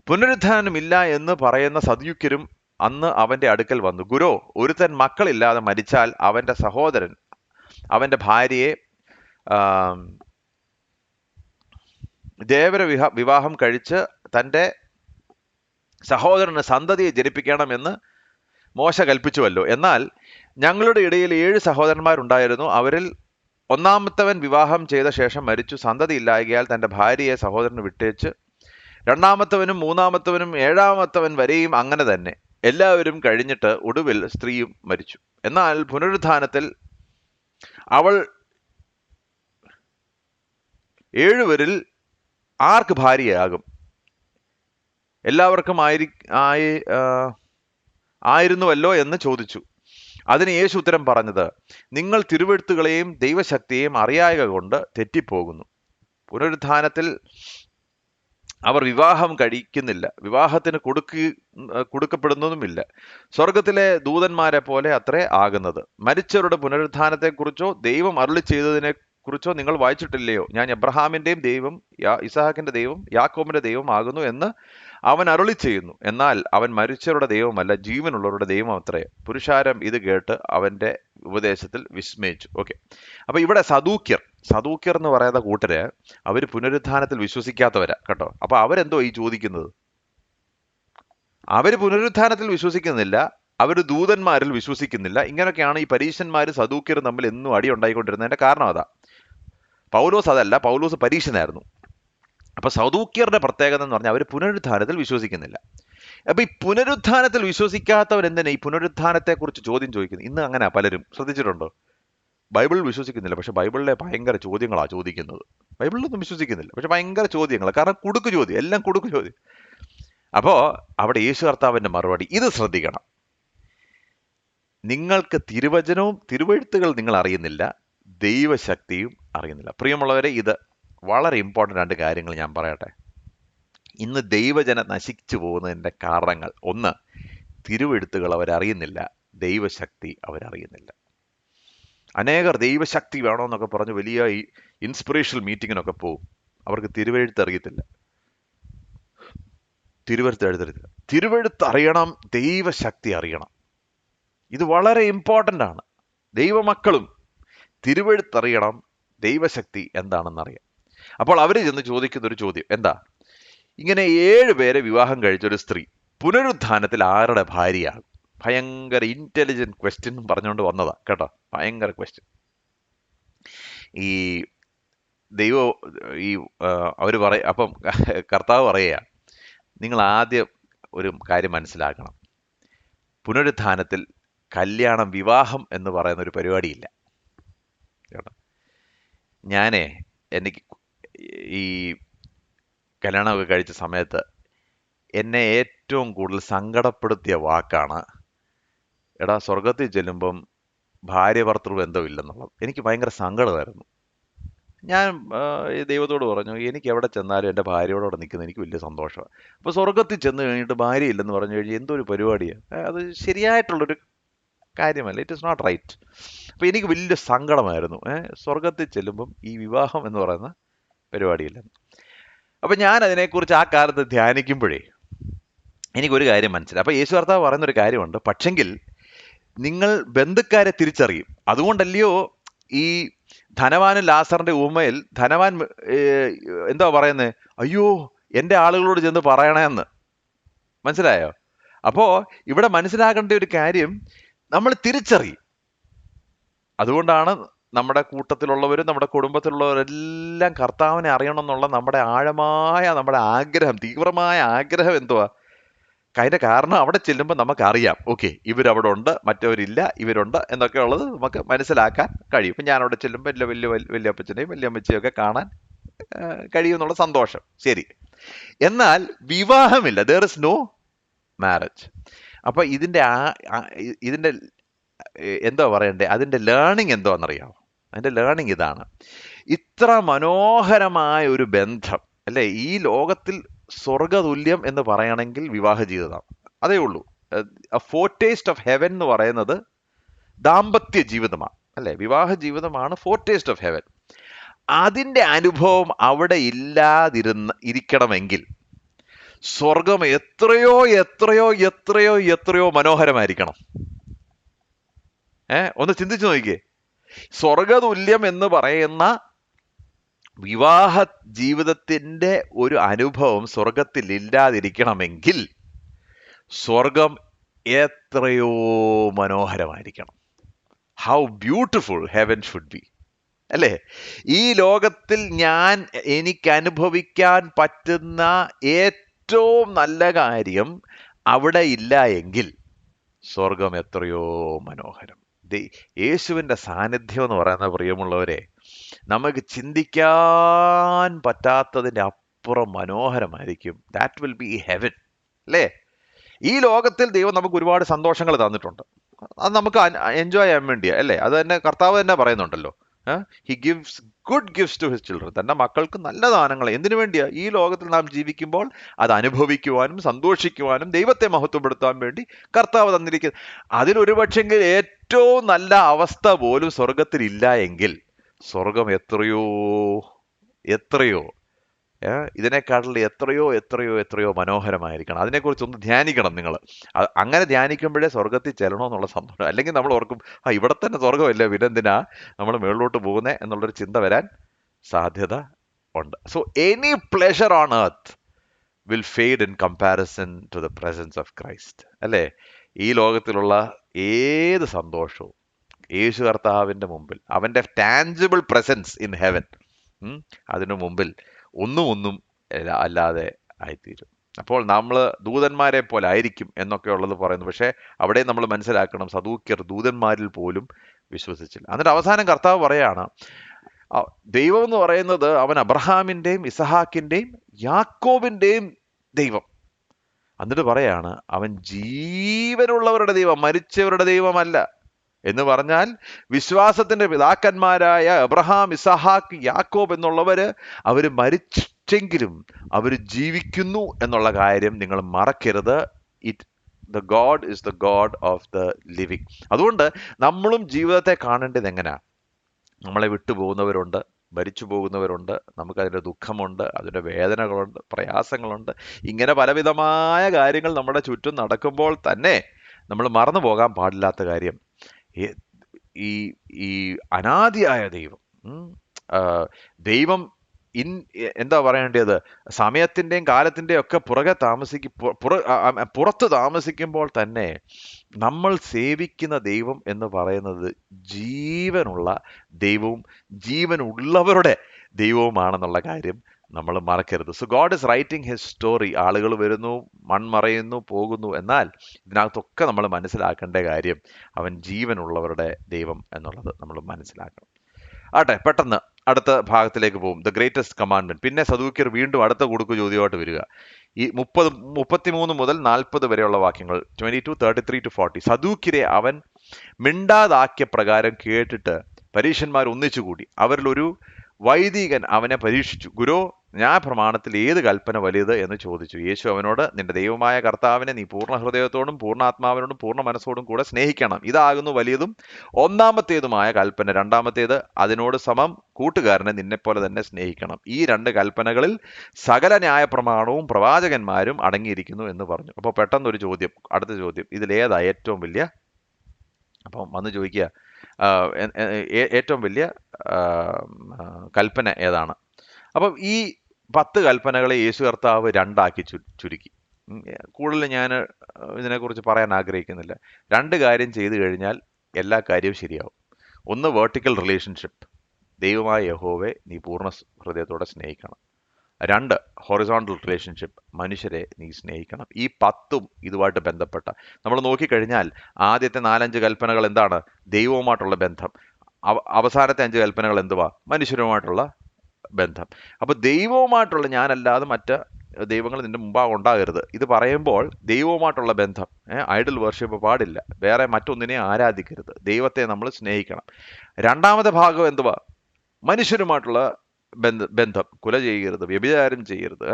പുനരുത്ഥാനമില്ല എന്ന് പറയുന്ന സദൂക്യരും അന്ന് അവന്റെ അടുക്കൽ വന്നു. ഗുരോ, ഒരുത്തൻ മക്കളില്ലാതെ മരിച്ചാൽ അവന്റെ സഹോദരൻ അവന്റെ ഭാര്യയെ ദേവര വിവാഹം കഴിച്ച് തൻ്റെ സഹോദരന് സന്തതിയെ ജനിപ്പിക്കണമെന്ന് മോശ കൽപ്പിച്ചുവല്ലോ. എന്നാൽ ഞങ്ങളുടെ ഇടയിൽ 7 സഹോദരന്മാരുണ്ടായിരുന്നു. അവരിൽ ഒന്നാമത്തവൻ വിവാഹം ചെയ്ത ശേഷം മരിച്ചു. സന്തതി ഇല്ലായകയാൽ തൻ്റെ ഭാര്യയെ സഹോദരന് വിട്ടേച്ച് രണ്ടാമത്തവനും മൂന്നാമത്തവനും 7-ാമത്തവൻ വരെയും അങ്ങനെ തന്നെ എല്ലാവരും കഴിഞ്ഞിട്ട് ഒടുവിൽ സ്ത്രീയും മരിച്ചു. എന്നാൽ പുനരുത്ഥാനത്തിൽ അവൾ 7 ആർക്ക് ഭാര്യയാകും? എല്ലാവർക്കും ആയിരുന്നുവല്ലോ എന്ന് ചോദിച്ചു. അതിന് യേശു ഉത്തരം പറഞ്ഞത്, നിങ്ങൾ തിരുവെഴുത്തുകളെയും ദൈവശക്തിയെയും അറിയായക കൊണ്ട് തെറ്റിപ്പോകുന്നു. പുനരുത്ഥാനത്തിൽ അവർ വിവാഹം കഴിക്കുന്നില്ല, വിവാഹത്തിന് കൊടുക്കപ്പെടുന്നതുമില്ല. സ്വർഗത്തിലെ ദൂതന്മാരെ പോലെ അത്രേ ആകുന്നത്. മരിച്ചവരുടെ പുനരുത്ഥാനത്തെക്കുറിച്ചോ ദൈവം അരുളി ചെയ്തതിനെ കുറിച്ചോ നിങ്ങൾ വായിച്ചിട്ടില്ലയോ? ഞാൻ എബ്രഹാമിന്റെയും ദൈവം, ഇസഹാക്കിന്റെ ദൈവം, യാക്കോബിന്റെ ദൈവം ആകുന്നു എന്ന് അവൻ അരുളി ചെയ്യുന്നു. എന്നാൽ അവൻ മരിച്ചവരുടെ ദൈവമല്ല, ജീവനുള്ളവരുടെ ദൈവം അത്രേ. പുരുഷാരം ഇത് കേട്ട് അവന്റെ ഉപദേശത്തിൽ വിസ്മയിച്ചു. ഓക്കെ, അപ്പൊ ഇവിടെ സദൂക്യർ എന്ന് പറയുന്ന കൂട്ടര് അവര് പുനരുത്ഥാനത്തിൽ വിശ്വസിക്കാത്തവരാ കേട്ടോ. അപ്പൊ അവരെന്തോ ഈ ചോദിക്കുന്നത്? അവര് പുനരുത്ഥാനത്തിൽ വിശ്വസിക്കുന്നില്ല, അവര് ദൂതന്മാരിൽ വിശ്വസിക്കുന്നില്ല. ഇങ്ങനെയൊക്കെയാണ് ഈ പരീശന്മാരും സദൂക്യരും തമ്മിൽ എന്നും അടി ഉണ്ടായിക്കൊണ്ടിരുന്നതിന്റെ കാരണം അതാ. പൗലോസ് അതല്ല, പൗലോസ് പരീശനായിരുന്നു. അപ്പൊ സദൂക്യരുടെ പ്രത്യേകത എന്ന് പറഞ്ഞാൽ അവർ പുനരുത്ഥാനത്തിൽ വിശ്വസിക്കുന്നില്ല. അപ്പൊ ഈ പുനരുത്ഥാനത്തിൽ വിശ്വസിക്കാത്തവർ എന്തിനാ ഈ പുനരുത്ഥാനത്തെ കുറിച്ച് ചോദ്യം ചോദിക്കുന്നത്? ഇന്ന് അങ്ങനെ പലരും ശ്രദ്ധിച്ചിട്ടുണ്ടോ? ബൈബിളിൽ വിശ്വസിക്കുന്നില്ല, പക്ഷെ ബൈബിളിലെ ഭയങ്കര ചോദ്യങ്ങളാണ് ചോദിക്കുന്നത്. ബൈബിളിലൊന്നും വിശ്വസിക്കുന്നില്ല, പക്ഷെ ഭയങ്കര ചോദ്യങ്ങൾ. കാരണം കുടുക്ക് ചോദ്യം, എല്ലാം കുടുക്ക് ചോദ്യം. അപ്പോ അവിടെ യേശു കർത്താവിന്റെ മറുപടി ഇത് ശ്രദ്ധിക്കണം. നിങ്ങൾക്ക് തിരുവചനവും തിരുവെഴുത്തുകൾ നിങ്ങൾ അറിയുന്നില്ല, ദൈവശക്തിയും അറിയുന്നില്ല. പ്രിയമുള്ളവരെ, ഇത് വളരെ ഇമ്പോർട്ടൻ്റ് 2 കാര്യങ്ങൾ ഞാൻ പറയട്ടെ. ഇന്ന് ദൈവജനം നശിച്ചു പോകുന്നതിൻ്റെ കാരണങ്ങൾ, ഒന്ന്, തിരുവെഴുത്തുകൾ അവരറിയുന്നില്ല, ദൈവശക്തി അവരറിയുന്നില്ല. അനേകർ ദൈവശക്തി വേണമെന്നൊക്കെ പറഞ്ഞ് വലിയ ഇൻസ്പിറേഷണൽ മീറ്റിങ്ങിനൊക്കെ പോകും. അവർക്ക് തിരുവെഴുത്ത് അറിയത്തില്ല, തിരുവെഴുത്ത് അറിയണം, ദൈവശക്തി അറിയണം. ഇത് വളരെ ഇമ്പോർട്ടൻ്റ് ആണ്. ദൈവമക്കളും തിരുവെഴുത്തറിയണം, ദൈവശക്തി എന്താണെന്നറിയാം. അപ്പോൾ അവർ ചെന്ന് ചോദിക്കുന്ന ഒരു ചോദ്യം എന്താ? ഇങ്ങനെ 7 പേരെ വിവാഹം കഴിച്ചൊരു സ്ത്രീ പുനരുത്ഥാനത്തിൽ ആരുടെ ഭാര്യയാകും? ഭയങ്കര ഇന്റലിജന്റ് ക്വസ്റ്റ്യൻ പറഞ്ഞുകൊണ്ട് വന്നതാ കേട്ടോ. ഭയങ്കര ക്വസ്റ്റ്യൻ. ഈ അവർ അപ്പം കർത്താവ് പറയുക, നിങ്ങൾ ആദ്യം ഒരു കാര്യം മനസ്സിലാക്കണം. പുനരുത്ഥാനത്തിൽ കല്യാണം, വിവാഹം എന്ന് പറയുന്ന ഒരു പരിപാടിയില്ല കേട്ടോ. എനിക്ക് ഈ കല്യാണമൊക്കെ കഴിച്ച സമയത്ത് എന്നെ ഏറ്റവും കൂടുതൽ സങ്കടപ്പെടുത്തിയ വാക്കാണ്, എടാ സ്വർഗത്തിൽ ചെല്ലുമ്പം ഭാര്യ ഭർത്തൃ ബന്ധമില്ലെന്നുള്ളത്. എനിക്ക് ഭയങ്കര സങ്കടമായിരുന്നു. ഞാൻ ദൈവത്തോട് പറഞ്ഞു, എനിക്ക് എവിടെ ചെന്നാലും എൻ്റെ ഭാര്യയോടെ നിൽക്കുന്നത് എനിക്ക് വലിയ സന്തോഷമാണ്. അപ്പോൾ സ്വർഗത്തിൽ ചെന്ന് കഴിഞ്ഞിട്ട് ഭാര്യ ഇല്ലെന്ന് പറഞ്ഞു കഴിഞ്ഞാൽ എന്തൊരു പരിപാടിയാണ് അത്? ശരിയായിട്ടുള്ളൊരു കാര്യമല്ല. It is not right. അപ്പോൾ എനിക്ക് വലിയ സങ്കടമായിരുന്നു, സ്വർഗത്തിൽ ചെല്ലുമ്പം ഈ വിവാഹം എന്ന് പറയുന്ന പരിപാടിയില്ല. അപ്പം ഞാൻ അതിനെക്കുറിച്ച് ആ കാലത്ത് ധ്യാനിക്കുമ്പോഴേ എനിക്കൊരു കാര്യം മനസ്സിലായി. അപ്പോൾ യേശു കർത്താവ് പറയുന്നൊരു കാര്യമുണ്ട്, പക്ഷെങ്കിൽ നിങ്ങൾ ബന്ധുക്കാരെ തിരിച്ചറിയും. അതുകൊണ്ടല്ലയോ ഈ ധനവാനും ലാസറിന്റെ ഉപമയിൽ ധനവാൻ എന്താ പറയുന്നത്, അയ്യോ എൻ്റെ ആളുകളോട് ചെന്ന് പറയണമെന്ന്. മനസ്സിലായോ? അപ്പോ ഇവിടെ മനസ്സിലാക്കേണ്ട ഒരു കാര്യം, നമ്മൾ തിരിച്ചറിയും. അതുകൊണ്ടാണ് നമ്മുടെ കൂട്ടത്തിലുള്ളവരും നമ്മുടെ കുടുംബത്തിലുള്ളവരെല്ലാം കർത്താവിനെ അറിയണം എന്നുള്ള നമ്മുടെ ആഴമായ നമ്മുടെ ആഗ്രഹം, തീവ്രമായ ആഗ്രഹം എന്തുവാ? അതിന്റെ കാരണം അവിടെ ചെല്ലുമ്പോൾ നമുക്കറിയാം, ഓക്കെ ഇവരവിടെ ഉണ്ട്, മറ്റവരില്ല, ഇവരുണ്ട് എന്നൊക്കെ ഉള്ളത് നമുക്ക് മനസ്സിലാക്കാൻ കഴിയും. ഇപ്പം ഞാൻ അവിടെ ചെല്ലുമ്പോൾ വലിയ വലിയ വലിയപ്പച്ചനെയും വലിയമ്മച്ചയും ഒക്കെ കാണാൻ കഴിയുമെന്നുള്ള സന്തോഷം, ശരി. എന്നാൽ വിവാഹമില്ല, ദർ ഇസ് നോ മാരേജ്. അപ്പൊ ഇതിന്റെ എന്താ പറയണ്ടേ, അതിന്റെ ലേണിംഗ് എന്താണെന്നറിയാമോ? അതിന്റെ ലേണിംഗ് ഇതാണ്. ഇത്ര മനോഹരമായ ഒരു ബന്ധം അല്ലെ ഈ ലോകത്തിൽ സ്വർഗതുല്യം എന്ന് പറയണമെങ്കിൽ വിവാഹ ജീവിതം അതേ ഉള്ളൂ. ഫോർടേസ്റ്റ് ഓഫ് ഹെവൻ എന്ന് പറയുന്നത് ദാമ്പത്യ ജീവിതമാണ് അല്ലെ, വിവാഹ ജീവിതമാണ് ഫോർടേസ്റ്റ് ഓഫ് ഹെവൻ. അതിന്റെ അനുഭവം അവിടെ ഇരിക്കണമെങ്കിൽ സ്വർഗം എത്രയോ എത്രയോ എത്രയോ എത്രയോ മനോഹരമായിരിക്കണം. ഒന്ന് ചിന്തിച്ചു നോക്കിക്കേ. സ്വർഗതുല്യം എന്ന് പറയുന്ന വിവാഹ ജീവിതത്തിന്റെ ഒരു അനുഭവം സ്വർഗത്തിൽ ഇല്ലാതിരിക്കണമെങ്കിൽ സ്വർഗം എത്രയോ മനോഹരമായിരിക്കണം. How beautiful heaven should be അല്ലേ? ഈ ലോകത്തിൽ എനിക്ക് അനുഭവിക്കാൻ പറ്റുന്ന ഏറ്റവും നല്ല കാര്യം അവിടെ ഇല്ല എങ്കിൽ സ്വർഗം എത്രയോ മനോഹരം. യേശുവിൻ്റെ സാന്നിധ്യം എന്ന് പറയുന്ന, പ്രിയമുള്ളവരെ, നമുക്ക് ചിന്തിക്കാൻ പറ്റാത്തതിൻ്റെ അപ്പുറം മനോഹരമായിരിക്കും. ദാറ്റ് വിൽ ബി ഹെവൻ അല്ലേ? ഈ ലോകത്തിൽ ദൈവം നമുക്ക് ഒരുപാട് സന്തോഷങ്ങൾ തന്നിട്ടുണ്ട്, അത് നമുക്ക് എൻജോയ് ചെയ്യാൻ വേണ്ടിയാ അല്ലേ? അത് തന്നെ കർത്താവ് തന്നെ പറയുന്നുണ്ടല്ലോ, he gives good gifts to his children. തന്റെ മക്കൾക്ക് നല്ല ദാനങ്ങൾ. എന്തിനു വേണ്ടിയാ? ഈ ലോകത്തിൽ നാം ജീവിക്കുമ്പോൾ അത് അനുഭവിക്കുവാനും സന്തോഷിക്കുവാനും ദൈവത്തെ മഹത്വപ്പെടുത്താൻ വേണ്ടി കർത്താവ് തന്നിരിക്കുന്നത്. അതിലൊരു പക്ഷെങ്കിൽ ഏറ്റവും നല്ല അവസ്ഥ പോലും സ്വർഗത്തിൽ ഇല്ല എങ്കിൽ സ്വർഗം എത്രയോ എത്രയോ ഇതിനെക്കാട്ടിൽ എത്രയോ എത്രയോ എത്രയോ മനോഹരമായിരിക്കണം. അതിനെക്കുറിച്ച് ഒന്ന് ധ്യാനിക്കണം നിങ്ങൾ. അങ്ങനെ ധ്യാനിക്കുമ്പോഴേ സ്വർഗത്തിൽ ചെല്ലണമെന്നുള്ള സന്തോഷം. അല്ലെങ്കിൽ നമ്മൾ ഓർക്കും, ഇവിടെ തന്നെ സ്വർഗമല്ലേ, പിന്നെന്തിനാ നമ്മൾ മുകളിലോട്ട് പോകുന്നേ എന്നുള്ളൊരു ചിന്ത വരാൻ സാധ്യത ഉണ്ട്. So any pleasure on earth will fade in comparison to the presence of Christ അല്ലേ? ഈ ലോകത്തിലുള്ള ഏത് സന്തോഷവും യേശു കർത്താവിൻ്റെ മുമ്പിൽ, അവൻ്റെ ടാഞ്ചിബിൾ പ്രസൻസ് ഇൻ ഹെവൻ, അതിനു മുമ്പിൽ ഒന്നും അല്ലാതെ ആയിത്തീരും. അപ്പോൾ നമ്മൾ ദൂതന്മാരെ പോലെ ആയിരിക്കും എന്നൊക്കെ ഉള്ളത് പറയുന്നു. പക്ഷേ അവിടെ നമ്മൾ മനസ്സിലാക്കണം, സദൂക്യർ ദൂതന്മാരിൽ പോലും വിശ്വസിച്ചില്ല. എന്നിട്ട് അവസാനം കർത്താവ് പറയാണ്, ദൈവം എന്ന് പറയുന്നത് അവൻ അബ്രഹാമിൻ്റെയും ഇസഹാക്കിൻ്റെയും യാക്കോബിൻ്റെയും ദൈവം. എന്നിട്ട് പറയാണ്, അവൻ ജീവനുള്ളവരുടെ ദൈവം, മരിച്ചവരുടെ ദൈവമല്ല. എന്ന് പറഞ്ഞാൽ വിശ്വാസത്തിന്റെ പിതാക്കന്മാരായ അബ്രഹാം, ഇസഹാക്ക്, യാക്കോബ് എന്നുള്ളവര് അവർ മരിച്ചെങ്കിലും അവർ ജീവിക്കുന്നു എന്നുള്ള കാര്യം നിങ്ങൾ മറക്കരുത്. The God is the God of the living. അതുകൊണ്ട് നമ്മളും ജീവിതത്തെ കാണേണ്ടത് എങ്ങനെയാ? നമ്മളെ വിട്ടുപോകുന്നവരുണ്ട്, മരിച്ചു പോകുന്നവരുണ്ട്, നമുക്കതിൻ്റെ ദുഃഖമുണ്ട്, അതിൻ്റെ വേദനകളുണ്ട്, പ്രയാസങ്ങളുണ്ട്. ഇങ്ങനെ പലവിധമായ കാര്യങ്ങൾ നമ്മുടെ ചുറ്റും നടക്കുമ്പോൾ തന്നെ നമ്മൾ മറന്നു പോകാൻ പാടില്ലാത്ത കാര്യം, ഈ അനാദിയായ ദൈവം എന്താ പറയേണ്ടത്, സമയത്തിൻ്റെയും കാലത്തിൻ്റെയും ഒക്കെ പുറത്ത് താമസിക്കുമ്പോൾ തന്നെ നമ്മൾ സേവിക്കുന്ന ദൈവം എന്ന് പറയുന്നത് ജീവനുള്ള ദൈവവും ജീവനുള്ളവരുടെ ദൈവവുമാണെന്നുള്ള കാര്യം നമ്മൾ മറക്കരുത്. So God is writing his story. ആളുകൾ വരുന്നു, മൺമറയുന്നു, പോകുന്നു. എന്നാൽ ഇതിനകത്തൊക്കെ നമ്മൾ മനസ്സിലാക്കേണ്ട കാര്യം അവൻ ജീവനുള്ളവരുടെ ദൈവം എന്നുള്ളത് നമ്മൾ മനസ്സിലാക്കണം. ആട്ടെ, പെട്ടെന്ന് അടുത്ത ഭാഗത്തിലേക്ക് പോകും. The greatest commandment. പിന്നെ സദൂക്യർ വീണ്ടും അടുത്ത കുടുക്കു ചോദ്യമായിട്ട് വരിക. ഈ 33 മുതൽ 40 വരെയുള്ള വാക്യങ്ങൾ, 22, 33 to 40. സദൂക്യരെ അവൻ മിണ്ടാതാക്കിയ പ്രകാരം കേട്ടിട്ട് പരീശന്മാർ ഒന്നിച്ചുകൂടി. അവരിലൊരു വൈദികൻ അവനെ പരീക്ഷിച്ചു, ഗുരു, ന്യായപ്രമാണത്തിൽ ഏത് കൽപ്പന വലുത് എന്ന് ചോദിച്ചു. യേശു അവനോട്, നിന്റെ ദൈവമായ കർത്താവിനെ നീ പൂർണ്ണ ഹൃദയത്തോടും പൂർണ്ണാത്മാവിനോടും പൂർണ്ണ മനസ്സോടും കൂടെ സ്നേഹിക്കണം. ഇതാകുന്നു വലിയതും ഒന്നാമത്തേതുമായ കൽപ്പന. രണ്ടാമത്തേത് അതിനോട് സമം, കൂട്ടുകാരനെ നിന്നെപ്പോലെ തന്നെ സ്നേഹിക്കണം. ഈ രണ്ട് കൽപ്പനകളിൽ സകല ന്യായപ്രമാണവും പ്രവാചകന്മാരും അടങ്ങിയിരിക്കുന്നു എന്ന് പറഞ്ഞു. അപ്പോൾ പെട്ടെന്നൊരു ചോദ്യം, അടുത്ത ചോദ്യം, ഇതിലേതാ ഏറ്റവും വലിയ? അപ്പം വന്ന് ചോദിക്കുക, ഏറ്റവും വലിയ ആ, കൽപ്പന ഏതാണ്? അപ്പം ഈ 10 കൽപ്പനകളെ യേശു കർത്താവ് രണ്ടാക്കി ചുരുക്കി. കൂടുതൽ ഞാൻ ഇതിനെക്കുറിച്ച് പറയാൻ ആഗ്രഹിക്കുന്നില്ല. രണ്ട് കാര്യം ചെയ്തു കഴിഞ്ഞാൽ എല്ലാ കാര്യവും ശരിയാവും. ഒന്ന്, വേർട്ടിക്കൽ റിലേഷൻഷിപ്പ്, ദൈവമായ യഹോവയെ നീ പൂർണ്ണ ഹൃദയത്തോടെ സ്നേഹിക്കണം. രണ്ട്, ഹൊറിസോണ്ടൽ റിലേഷൻഷിപ്പ്, മനുഷ്യരെ നീ സ്നേഹിക്കണം. ഈ 10ഉം ഇതുമായിട്ട് ബന്ധപ്പെട്ട, നമ്മൾ നോക്കിക്കഴിഞ്ഞാൽ ആദ്യത്തെ 4-5 കൽപ്പനകൾ എന്താണ്? ദൈവവുമായിട്ടുള്ള ബന്ധം. അവസാനത്തെ 5 കൽപ്പനകൾ എന്തുവാ? മനുഷ്യരുമായിട്ടുള്ള ബന്ധം. അപ്പൊ ദൈവവുമായിട്ടുള്ള, ഞാനല്ലാതെ മറ്റ് ദൈവങ്ങൾ നിന്റെ മുമ്പാകെ ഉണ്ടാകരുത്. ഇത് പറയുമ്പോൾ ദൈവവുമായിട്ടുള്ള ബന്ധം, ഐഡൽ വർഷിപ്പ് പാടില്ല, വേറെ മറ്റൊന്നിനെ ആരാധിക്കരുത്, ദൈവത്തെ നമ്മൾ സ്നേഹിക്കണം. രണ്ടാമത്തെ ഭാഗം എന്തുവാ? മനുഷ്യരുമായിട്ടുള്ള ബന്ധം, കൊല ചെയ്യരുത്, വ്യഭിചാരം ചെയ്യരുത്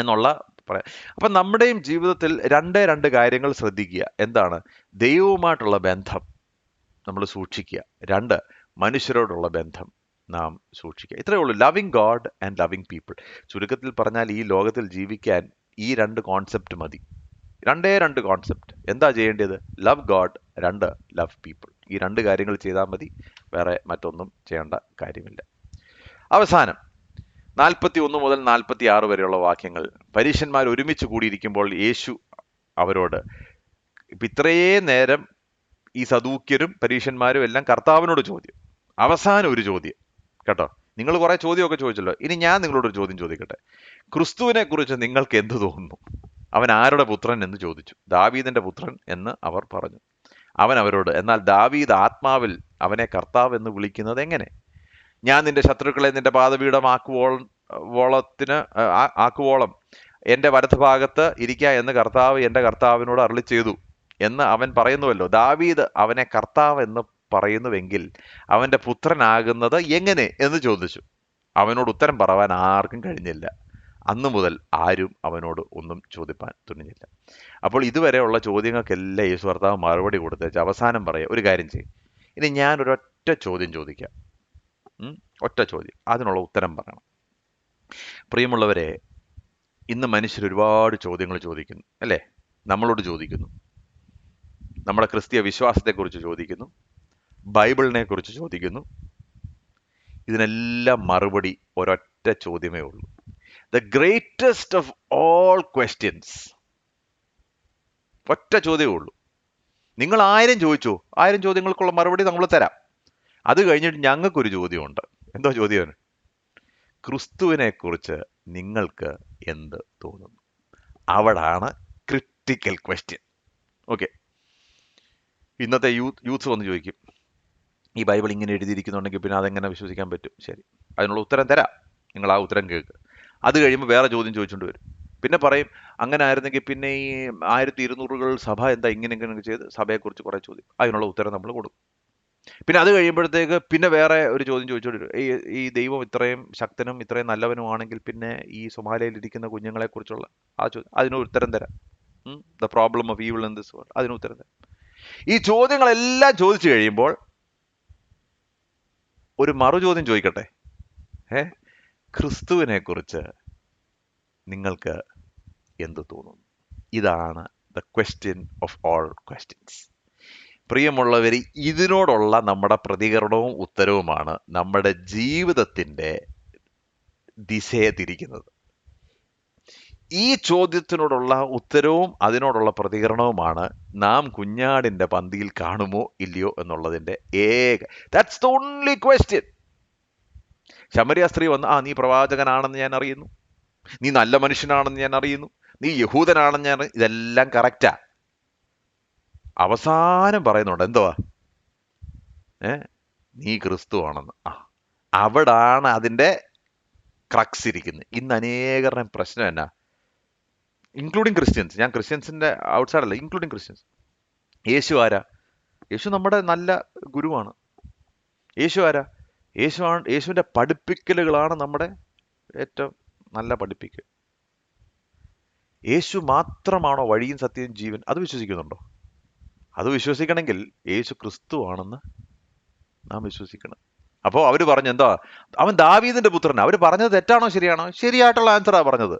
എന്നുള്ള പറയാം. അപ്പൊ നമ്മുടെയും ജീവിതത്തിൽ രണ്ട് കാര്യങ്ങൾ ശ്രദ്ധിക്കുക. എന്താണ്? ദൈവവുമായിട്ടുള്ള ബന്ധം നമ്മൾ സൂക്ഷിക്കുക. രണ്ട്, മനുഷ്യരോടുള്ള ബന്ധം നാം സൂക്ഷിക്കുക. ഇത്രയേ ഉള്ളൂ. Loving God and loving people. ചുരുക്കത്തിൽ പറഞ്ഞാൽ ഈ ലോകത്തിൽ ജീവിക്കാൻ ഈ രണ്ട് കോൺസെപ്റ്റ് മതി. രണ്ട് കോൺസെപ്റ്റ്. എന്താ ചെയ്യേണ്ടത്? ലവ് ഗോഡ്, രണ്ട്, ലവ് പീപ്പിൾ. ഈ രണ്ട് കാര്യങ്ങൾ ചെയ്താൽ മതി, വേറെ മറ്റൊന്നും ചെയ്യേണ്ട കാര്യമില്ല. അവസാനം 41 മുതൽ 46 വരെയുള്ള വാക്യങ്ങൾ. പരീശന്മാർ ഒരുമിച്ച് കൂടിയിരിക്കുമ്പോൾ യേശു അവരോട്, ഇപ്പം ഇത്രയും നേരം ഈ സദൂക്യരും പരീശന്മാരും എല്ലാം കർത്താവിനോട് ചോദ്യം, അവസാനം ഒരു ചോദ്യം കേട്ടോ. നിങ്ങൾ കുറെ ചോദ്യമൊക്കെ ചോദിച്ചല്ലോ, ഇനി ഞാൻ നിങ്ങളോടൊരു ചോദ്യം ചോദിക്കട്ടെ. ക്രിസ്തുവിനെ കുറിച്ച് നിങ്ങൾക്ക് എന്ത് തോന്നുന്നു? അവൻ ആരുടെ പുത്രൻ എന്ന് ചോദിച്ചു. ദാവീദിന്റെ പുത്രൻ എന്ന് അവർ പറഞ്ഞു. അവൻ അവരോട്, എന്നാൽ ദാവീദ് ആത്മാവിൽ അവനെ കർത്താവ് എന്ന് വിളിക്കുന്നത് എങ്ങനെ? ഞാൻ നിന്റെ ശത്രുക്കളെ നിന്റെ പാദപീഠം ആക്കുവോളം എന്റെ വലതുഭാഗത്ത് ഇരിക്ക എന്ന് കർത്താവ് എന്റെ കർത്താവിനോട് അരുളി ചെയ്തു എന്ന് അവൻ പറയുന്നുവല്ലോ. ദാവീദ് അവനെ കർത്താവ് എന്ന് പറയുന്നുവെങ്കിൽ അവന്റെ പുത്രനാകുന്നത് എങ്ങനെ എന്ന് ചോദിച്ചു. അവനോട് ഉത്തരം പറവാൻ ആർക്കും കഴിഞ്ഞില്ല. അന്നു മുതൽ ആരും അവനോട് ഒന്നും ചോദിപ്പാൻ തുനിഞ്ഞില്ല. അപ്പോൾ ഇതുവരെയുള്ള ചോദ്യങ്ങൾക്കെല്ലാം യേശു കർത്താവ് മറുപടി കൊടുത്തേച്ച് അവസാനം പറയാം, ഒരു കാര്യം ചെയ്യും, ഇനി ഞാനൊരൊറ്റ ചോദ്യം ചോദിക്കാം, ഒറ്റ ചോദ്യം, അതിനുള്ള ഉത്തരം പറയണം. പ്രിയമുള്ളവരെ, ഇന്ന് മനുഷ്യർ ഒരുപാട് ചോദ്യങ്ങൾ ചോദിക്കുന്നു അല്ലേ? നമ്മളോട് ചോദിക്കുന്നു, നമ്മുടെ ക്രിസ്തീയ വിശ്വാസത്തെക്കുറിച്ച് ചോദിക്കുന്നു, ബൈബിളിനെ കുറിച്ച് ചോദിക്കുന്നു. ഇതിനെല്ലാം മറുപടി ഒരൊറ്റ ചോദ്യമേ ഉള്ളൂ. The greatest of all questions, ഒറ്റ ചോദ്യമേ ഉള്ളൂ. നിങ്ങൾ 1000 ചോദിച്ചോ, 1000 ചോദ്യങ്ങൾക്കുള്ള മറുപടി നമ്മൾ തരാം. അത് കഴിഞ്ഞിട്ട് ഞങ്ങൾക്കൊരു ചോദ്യമുണ്ട്. എന്തോ ചോദ്യം? ക്രിസ്തുവിനെ കുറിച്ച് നിങ്ങൾക്ക് എന്ത് തോന്നുന്നു? അവിടാണ് ക്രിട്ടിക്കൽ ക്വസ്റ്റ്യൻ. ഓക്കെ, ഇന്നത്തെ യൂത്ത്സ് വന്ന് ചോദിക്കും, ഈ ബൈബിൾ ഇങ്ങനെ എഴുതിയിരിക്കുന്നുണ്ടെങ്കിൽ പിന്നെ അതെങ്ങനെ വിശ്വസിക്കാൻ പറ്റും? ശരി, അതിനുള്ള ഉത്തരം തരാം, നിങ്ങൾ ആ ഉത്തരം കേൾക്കുക. അത് കഴിയുമ്പോൾ വേറെ ചോദ്യം ചോദിച്ചുകൊണ്ട് വരും. പിന്നെ പറയും, അങ്ങനെ ആയിരുന്നെങ്കിൽ പിന്നെ ഈ 1200 സഭ എന്താ ഇങ്ങനെ ചെയ്ത്? സഭയെക്കുറിച്ച് കുറേ ചോദ്യം, അതിനുള്ള ഉത്തരം നമ്മൾ കൊടുക്കും. പിന്നെ അത് കഴിയുമ്പോഴത്തേക്ക് പിന്നെ വേറെ ഒരു ചോദ്യം ചോദിച്ചോണ്ടിരും, ഈ ദൈവം ഇത്രയും ശക്തനും ഇത്രയും നല്ലവനുമാണെങ്കിൽ പിന്നെ ഈ സൊമാലിയയിൽ ഇരിക്കുന്ന കുഞ്ഞുങ്ങളെ കുറിച്ചുള്ള ആ ചോദ്യം, അതിനൊരു ഉത്തരം തരാം. The problem of evil in this world, അതിന് ഉത്തരം തരാം. ഈ ചോദ്യങ്ങളെല്ലാം ചോദിച്ചു കഴിയുമ്പോൾ ഒരു മറുചോദ്യം ചോദിക്കട്ടെ, ക്രിസ്തുവിനെ കുറിച്ച് നിങ്ങൾക്ക് എന്ത് തോന്നുന്നു? ഇതാണ് the question of all questions. പ്രിയമുള്ളവർ, ഇതിനോടുള്ള നമ്മുടെ പ്രതികരണവും ഉത്തരവുമാണ് നമ്മുടെ ജീവിതത്തിൻ്റെ ദിശയെ തിരിക്കുന്നത്. ഈ ചോദ്യത്തിനോടുള്ള ഉത്തരവും അതിനോടുള്ള പ്രതികരണവുമാണ് നാം കുഞ്ഞാടിൻ്റെ പന്തിയിൽ കാണുമോ ഇല്ലയോ എന്നുള്ളതിൻ്റെ ദാറ്റ്സ് ദ ഓൺലി ക്വസ്റ്റ്യൻ. ശമരിയ സ്ത്രീ വന്ന്, നീ പ്രവാചകനാണെന്ന് ഞാൻ അറിയുന്നു, നീ നല്ല മനുഷ്യനാണെന്ന് ഞാൻ അറിയുന്നു, നീ യഹൂദനാണെന്ന് ഞാൻ, ഇതെല്ലാം കറക്റ്റാ. അവസാനം പറയുന്നുണ്ട് എന്തുവാ? നീ ക്രിസ്തു ആണെന്ന്. അവിടാണ് അതിൻ്റെ ക്രക്സ് ഇരിക്കുന്നത്. ഇന്ന് അനേകരുടെ പ്രശ്നം എന്നാ? ഇൻക്ലൂഡിങ് ക്രിസ്ത്യൻസ്, ഞാൻ ക്രിസ്ത്യൻസിന്റെ ഔട്ട്സൈഡ് അല്ല, ഇൻക്ലൂഡിങ് ക്രിസ്ത്യൻസ്. യേശു ആരാ? യേശു നമ്മുടെ നല്ല ഗുരുവാണ്. യേശു ആരാ? യേശുവിൻ്റെ പഠിപ്പിക്കലുകളാണ് നമ്മുടെ ഏറ്റവും നല്ല പഠിപ്പിക്കുക. യേശു മാത്രമാണോ വഴിയും സത്യവും ജീവൻ? അത് വിശ്വസിക്കുന്നുണ്ടോ? അത് വിശ്വസിക്കണമെങ്കിൽ യേശു ക്രിസ്തു ആണെന്ന് നാം വിശ്വസിക്കണം. അപ്പോൾ അവര് പറഞ്ഞു എന്താ, അവൻ ദാവീദിന്റെ പുത്രൻ. അവര് പറഞ്ഞത് തെറ്റാണോ ശരിയാണോ? ശരിയായിട്ടുള്ള ആൻസറാ പറഞ്ഞത്.